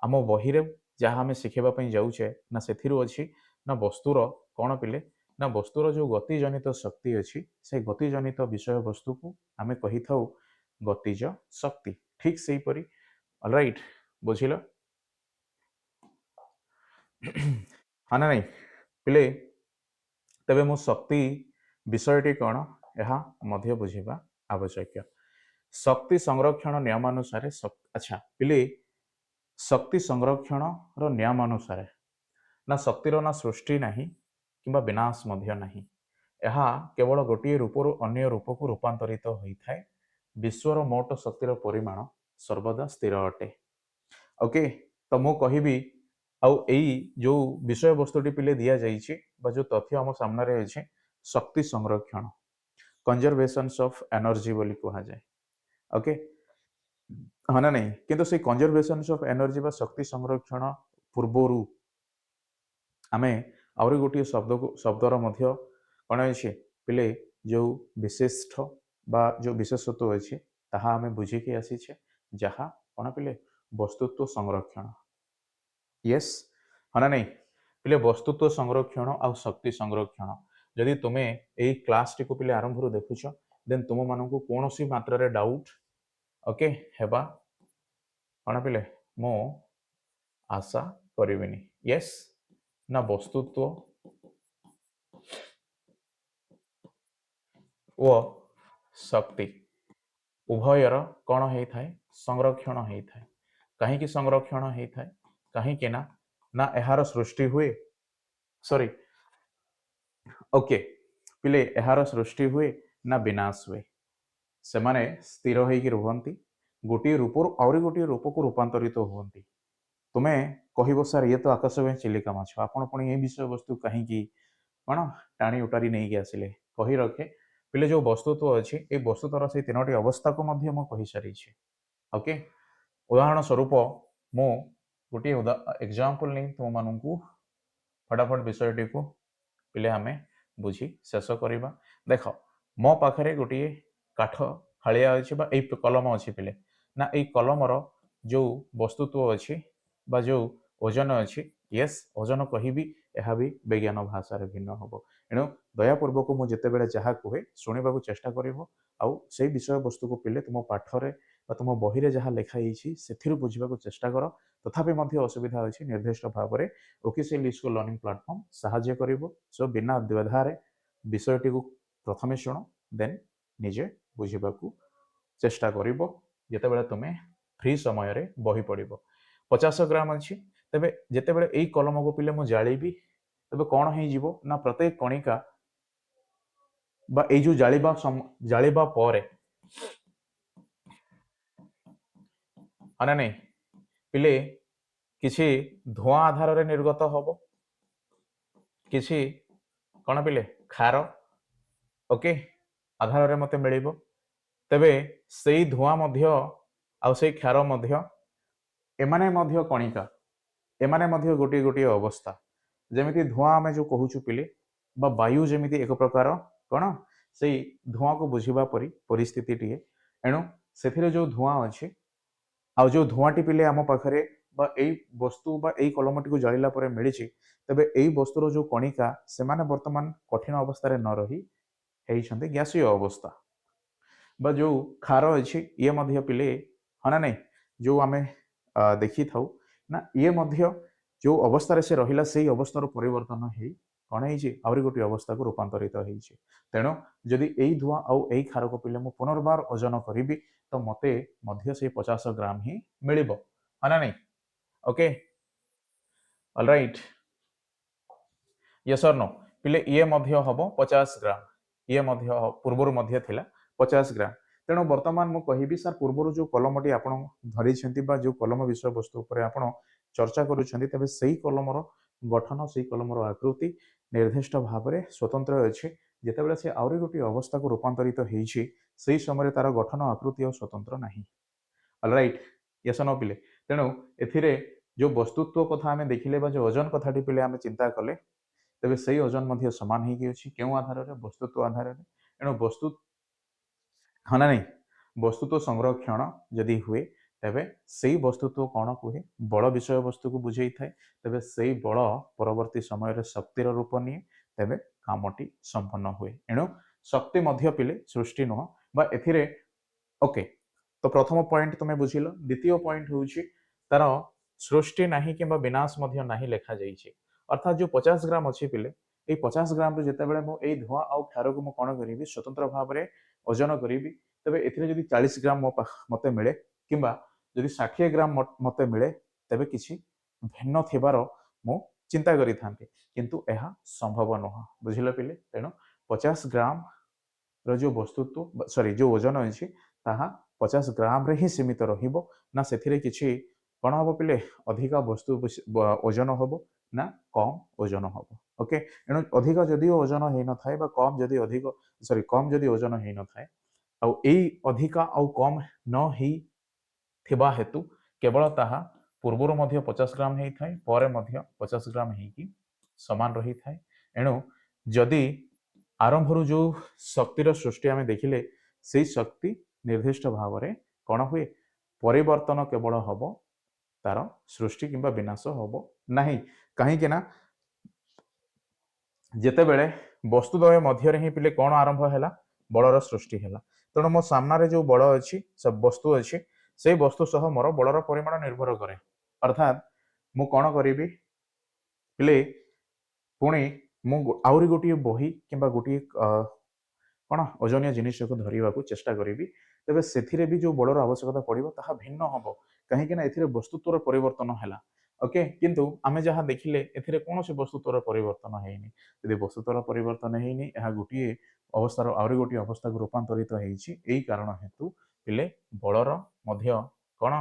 आम बही जहाँ आम शिखेबाई जाऊे ना से अच्छी ना वस्तुर कौन पिले ना वस्तुर जो गतिजनित शक्ति अच्छी से गतिजनित विषय वस्तु को आम कही था गतिज शक्ति ठीक से परी ऑलराइट बुझिल हाँ ना नहीं पिले तेबे मो शक्ति विषयटी कौन यह मध्य बुझा आवश्यक शक्ति संरक्षण नियमानुसार अच्छा पिले शक्ति संरक्षण रो नियमानुसार ना शक्तिर ना सृष्टि नहीं किंबा विनाश मध्य नहीं यह केवल गोटे रूपरू अन्य रूप को रूपांतरित होता है विश्वर मोट शक्तिर परिमाण सर्वदा स्थिर अटे ओके तो मु कहिबी आउ एई जो विषय वस्तुटी पिले दिया जाइए बा जो तथ्य आम सामने अच्छे शक्ति संरक्षण कंजर्वेशंस ऑफ एनर्जी बोली कहा जाए ओके हाँ ना नहीं किंतु से कंजर्वेशंस ऑफ एनर्जी बा शक्ति संरक्षण पूर्वरु आमे आउरी गोटे शब्दर मध्य कौन अच्छे पिले जो विशिष्ट बा जो विशेषत्व अच्छे ताहा आमे बुझिकी आसीछे जहा कौन पिले वस्तुत्व संरक्षण यस हाँ ना नहीं पिले वस्तुत्व संरक्षण आ शक्ति संरक्षण जदि तुम्हें यही क्लास टी को पिले आरंभ देखुच देन तुम मान कौन सी मात्रा डाउट ओके हेबा कौन पिले मो आशा करिविनी यस ना वस्तुत्व व शक्ति उभयर कौन होता है संरक्षण होता है कहीं संरक्षण होता है कहीं ना एहार सृष्टि हुए सॉरी ओके पिले एहार सृष्टि हुए ना विनाश हुए से माने स्थिर होइकी रुहंती गोटे रूप आउरी गोटे रूप को रूपांतरित हुअंती तुम्हें कहब सार ये तो आकाश में चिलिका माछ आपण पुणी ये विषय वस्तु कहीं कौन टाणी उटारी नहीं आसिले कही रखे पिले जो वस्तुत्व अच्छी ये वस्तुत्वर से तीनोटी अवस्था को कही सारी ओके उदाहरण स्वरूप मु गोटे एग्जांपल नहीं तुम मानू फटाफट विषयटी को पिले आम बुझी शेष करवा देख मो पाखे गोटे काठ फाड़िया अच्छी कलम अच्छी पिले ना यही कलमर जो वस्तुत्व अच्छी बा जो ओजन अच्छी यस ओजन कहबी यह भी विज्ञान भाषा भिन्न हम एणु दयापूर्वक मुझे जहाँ कहे शुणा चेष्टा कर विषय वस्तु को पिले तुम पाठरे तुम बही में जहाँ लिखाई से बुझा चेष्टा कर तथापि असुविधा अच्छी निर्दिष्ट भाव में ओकेसीएल स्कूल लर्निंग प्लाटफर्म साहाय्य कर सो बिना द्विधारे विषयटी को प्रथमे शुण देन निजे बुझा चेष्टा कर जिते तुम्हें फ्री समय रे बही पड़ 50 ग्राम अच्छी तेरे जिते बड़े कलम को पिले मुझे जाड़ी तेज कौन हो ना प्रत्येक कणिका जो जालिबा पर हाँ ना नहीं पिले किसी धुआं आधार निर्गत हम किसी कौन पिले खार ओके आधार मत मिल तेबे से धुआं आ क्षार एमाने कणिका एमाने गोटे गोटे अवस्था जमी धुआं आम जो कहूँ पिले बा वायु जमी एक प्रकार कौन से धुआं को बुझा परी परिस्थिति टी एणु से जो धुआं अच्छी आ जो धुआंटी पिले आम पाखे वस्तु बा कलमटी को जाला मिली तेबे यही वस्तुर जो कणिका से वर्तमान कठिन अवस्था न रही गैसीय अवस्था बा जो खार अच्छी ये पिले हाँ ना नहीं जो आम देखी था ना ये जो अवस्था से रहा से अवस्थार परिवर्तन हो कौन होरी गोटे अवस्था को रूपांतरित तेणु जदि यही धुआं आउ यही खार को पिले मुझे पुनर्बार ओजन करी तो मते से 50 ग्राम ही मिल हाँ ना नहीं ओके ऑलराइट यस और नो पिले ये हम 50 ग्राम ये पूर्वर मध्य थिला 50 ग्राम तेणु वर्तमान मुझे कहि सार पूर्वर जो कलमटी आप धरी जो कलम विषय वस्तु पर आप चर्चा करुँच से कलमर गठन से कलमर आकृति निर्दिष्ट भाव में स्वतंत्र अच्छे जितेबाला से आहरी गोटे अवस्था को रूपांतरित हो समय तार गठन आकृति और स्वतंत्र ना ऑलराइट यस न पिले तेणु ए जो वस्तुत्व कथा आम देखिले जो ओजन कथाटी पिले आम चिंता कले तेबे सही ओजन सामान होगी क्यों आधार में वस्तुत्व आधार में एणु वस्तु हाँ ना नहीं वस्तुत्व संरक्षण जदि हुए तेबे से वस्तुत्व कौन कहे बड़ विषय वस्तु को बुझे थाए तेबे से बड़ परवर्ती समय शक्तिर रूप निए तेबे कामटी संपन्न हुए एणु शक्ति मध्य पिले सृष्टि नुह बा एथिरे ओके तो प्रथम पॉइंट तुम्हें बुझिल द्वितीय पॉइंट हूँ तार सृष्टि नाही कि विनाश मध्य नाही लेखा जाइए अर्थात जो 50 ग्राम अच्छी पिले ये 50 ग्राम जिते बड़े मुझे धुआं आउ क्षार को कौन करी स्वतंत्र भाव में ओजन करी तेबे एथिरे जदि 40 ग्राम मते मिले किंबा जदि 60 ग्राम मते मिले तेबे किछि भिन्न थिबार मु चिंता करि थांती किंतु यह संभव नुह बुझिल पिले तेणु 50 ग्राम रो जो वस्तुत्व सॉरी जो ओजन अच्छी ताहा 50 ग्राम रे ही सीमित रहिबो ना सेथिरे किछि कौन हम पिले अधिका वस्तु ओजन हम ना कम ओजन हम ओके एणु अधिक जदि ओजन हो न थाए बा कम जदि अधिक सॉरी कम जदि ओजन हो न थाए आउ अधिका आउ कम न ही थिबा हेतु केवल ताहा पूर्वर मध्य 50 ग्राम ही थाए परे मध्य 50 ग्राम ही समान रही थाए एणु जदि आरंभर जो शक्तिर सृष्टि आम देखिले से शक्ति निर्दिष्ट भाव में कौन हुए परिवर्तन केवल हम तार सृष्टि किंबा विनाश हम नहीं कहीं ना जेतेबेले वस्तुद्वय मध्य ही पिले कौन आरंभ है बलर सृष्टि है तेणु मो सामने जो बल अच्छी सब वस्तु अच्छी से वस्तु सह मोर बलर परिमाण निर्भर करे अर्थात मु कौन करी पिले पुणी मु आउरी गोटे बही किंबा गोटे कौन ओजनिया जिनिस को धरने को चेष्टा करी ତେବେ ସେଥିରେ ବି ଯେଉଁ ବଳର ଆବଶ୍ୟକତା ପଡ଼ିବ ତାହା ଭିନ୍ନ ହେବ, କାହିଁକିନା ଏଥିରେ ବସ୍ତୁତ୍ୱର ପରିବର୍ତ୍ତନ ହେଲା। ଓକେ, କିନ୍ତୁ ଆମେ ଯାହା ଦେଖିଲେ ଏଥିରେ କୌଣସି ବସ୍ତୁତ୍ୱର ପରିବର୍ତ୍ତନ ହେଇନି। ଯଦି ବସ୍ତୁତ୍ୱର ପରିବର୍ତ୍ତନ ହେଇନି, ଏହା ଗୋଟିଏ ଅବସ୍ଥାର ଆହୁରି ଗୋଟିଏ ଅବସ୍ଥାକୁ ରୂପାନ୍ତରିତ ହେଇଛି। ଏଇ କାରଣ ହେତୁ ପିଲେ ବଳର ମଧ୍ୟ କ'ଣ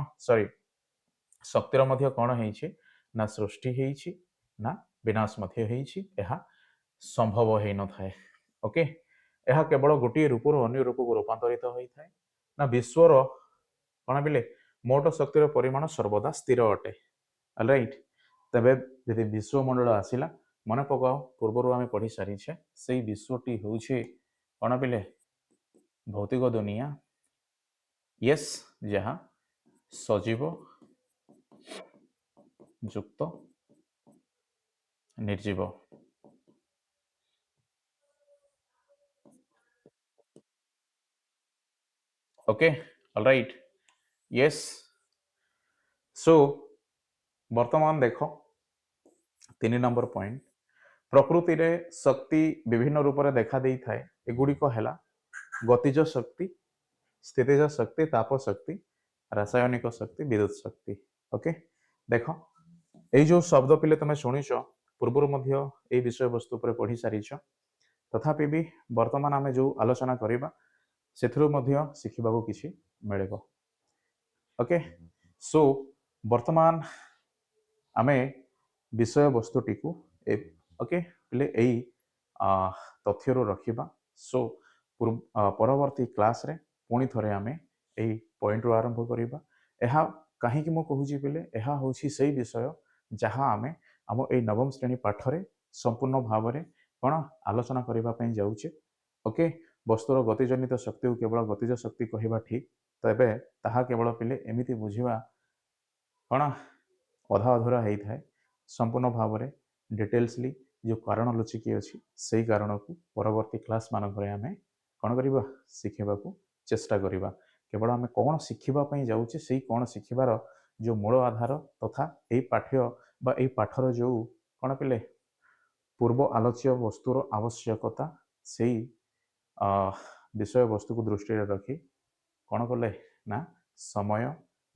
ଶକ୍ତିର ମଧ୍ୟ କ'ଣ ହେଇଛି ନା ସୃଷ୍ଟି ହେଇଛି, ନା ବିନାଶ ମଧ୍ୟ ହେଇଛି। ଏହା ସମ୍ଭବ ହେଇନଥାଏ। ଓକେ, ଏହା କେବଳ ଗୋଟିଏ ରୂପରୁ ଅନ୍ୟ ରୂପକୁ ରୂପାନ୍ତରିତ ହୋଇଥାଏ। ନା ବିଶ୍ୱର କ'ଣ ପିଲେ ମୋଟ ଶକ୍ତିର ପରିମାଣ ସର୍ବଦା ସ୍ଥିର ଅଟେ। ରାଇଟ୍। ତେବେ ଯଦି ବିଶ୍ୱମଣ୍ଡଳ ଆସିଲା, ମନେ ପକାଅ ପୂର୍ବରୁ ଆମେ ପଢ଼ି ସାରିଛେ, ସେଇ ବିଶ୍ୱଟି ହେଉଛି କ'ଣ ପିଲେ ଭୌତିକ ଦୁନିଆ। ୟେସ୍, ଯାହା ସଜୀବ ଯୁକ୍ତ ନିର୍ଜୀବ। Okay, all right. ୟେସ୍। ସୋ ବର୍ତ୍ତମାନ ଦେଖ 3 ନମ୍ବର ପଏଣ୍ଟ, ପ୍ରକୃତିରେ ଶକ୍ତି ବିଭିନ୍ନ ରୂପରେ ଦେଖା ଦେଇଥାଏ। ଏଗୁଡ଼ିକ ହେଲା ଗତିଜ ଶକ୍ତି, ସ୍ଥିତିଜ ଶକ୍ତି, ତାପ ଶକ୍ତି, ରାସାୟନିକ ଶକ୍ତି, ବିଦ୍ୟୁତ ଶକ୍ତି। ଓକେ, ଦେଖ ଏଇ ଯେଉଁ ଶବ୍ଦ ପିଲେ ତମେ ଶୁଣିଛ, ପୂର୍ବରୁ ମଧ୍ୟ ଏଇ ବିଷୟବସ୍ତୁ ଉପରେ ପଢ଼ି ସାରିଛ। ତଥାପି ବି ବର୍ତ୍ତମାନ ଆମେ ଯେଉଁ ଆଲୋଚନା କରିବା ସେଥିରୁ ମଧ୍ୟ ଶିଖିବାକୁ କିଛି ମିଳିବ। ଓକେ, ସୋ ବର୍ତ୍ତମାନ ଆମେ ବିଷୟବସ୍ତୁଟିକୁ ଓକେ ପିଲେ ଏଇ ତଥ୍ୟରୁ ରଖିବା। ସୋ ପରବର୍ତ୍ତୀ କ୍ଲାସରେ ପୁଣି ଥରେ ଆମେ ଏଇ ପଏଣ୍ଟରୁ ଆରମ୍ଭ କରିବା। ଏହା କାହିଁକି ମୁଁ କହୁଛି ପିଲେ, ଏହା ହେଉଛି ସେଇ ବିଷୟ ଯାହା ଆମେ ଆମ ଏଇ ନବମ ଶ୍ରେଣୀ ପାଠରେ ସମ୍ପୂର୍ଣ୍ଣ ଭାବରେ କ'ଣ ଆଲୋଚନା କରିବା ପାଇଁ ଯାଉଛେ। ଓକେ, ବସ୍ତୁର ଗତିଜନିତ ଶକ୍ତିକୁ କେବଳ ଗତିଜ ଶକ୍ତି କହିବା ଠିକ୍, ତେବେ ତାହା କେବଳ ପିଲେ ଏମିତି ବୁଝିବା କ'ଣ ଅଧା ଅଧୁରା ହେଇଥାଏ। ସମ୍ପୂର୍ଣ୍ଣ ଭାବରେ ଡିଟେଲ୍ସଲି ଯେଉଁ କାରଣ ଲୁଚିକି ଅଛି, ସେଇ କାରଣକୁ ପରବର୍ତ୍ତୀ କ୍ଲାସ୍ ମାନଙ୍କରେ ଆମେ କ'ଣ କରିବା, ଶିଖିବାକୁ ଚେଷ୍ଟା କରିବା। କେବଳ ଆମେ କ'ଣ ଶିଖିବା ପାଇଁ ଯାଉଛେ, ସେଇ କ'ଣ ଶିଖିବାର ଯେଉଁ ମୂଳ ଆଧାର ତଥା ଏଇ ପାଠ୍ୟ ବା ଏଇ ପାଠର ଯେଉଁ କ'ଣ ପିଲେ ପୂର୍ବ ଆଲୋଚ୍ୟ ବସ୍ତୁର ଆବଶ୍ୟକତା, ସେଇ ବିଷୟବସ୍ତୁକୁ ଦୃଷ୍ଟିରେ ରଖି କ'ଣ କଲେ ନା ସମୟ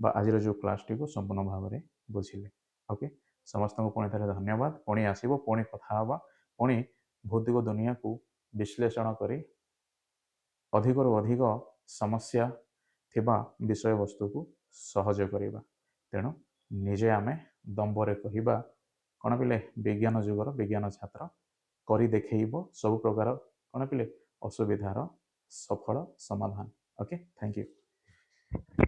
ବା ଆଜିର ଯେଉଁ କ୍ଲାସ୍ଟିକୁ ସମ୍ପୂର୍ଣ୍ଣ ଭାବରେ ବୁଝିଲେ। ଓକେ, ସମସ୍ତଙ୍କୁ ପୁଣି ଥରେ ଧନ୍ୟବାଦ। ପୁଣି ଆସିବ, ପୁଣି କଥା ହେବା, ପୁଣି ଭୌତିକ ଦୁନିଆକୁ ବିଶ୍ଳେଷଣ କରି ଅଧିକରୁ ଅଧିକ ସମସ୍ୟା ଥିବା ବିଷୟବସ୍ତୁକୁ ସହଜ କରିବା। ତେଣୁ ନିଜେ ଆମେ ଦମ୍ଭରେ କହିବା କ'ଣ ପିଲେ, ବିଜ୍ଞାନ ଯୁଗର ବିଜ୍ଞାନ ଛାତ୍ର କରି ଦେଖେଇବ ସବୁ ପ୍ରକାର କ'ଣ ପିଲେ ଅସୁବିଧାର ସଫଳ ସମାଧାନ। Okay, thank you.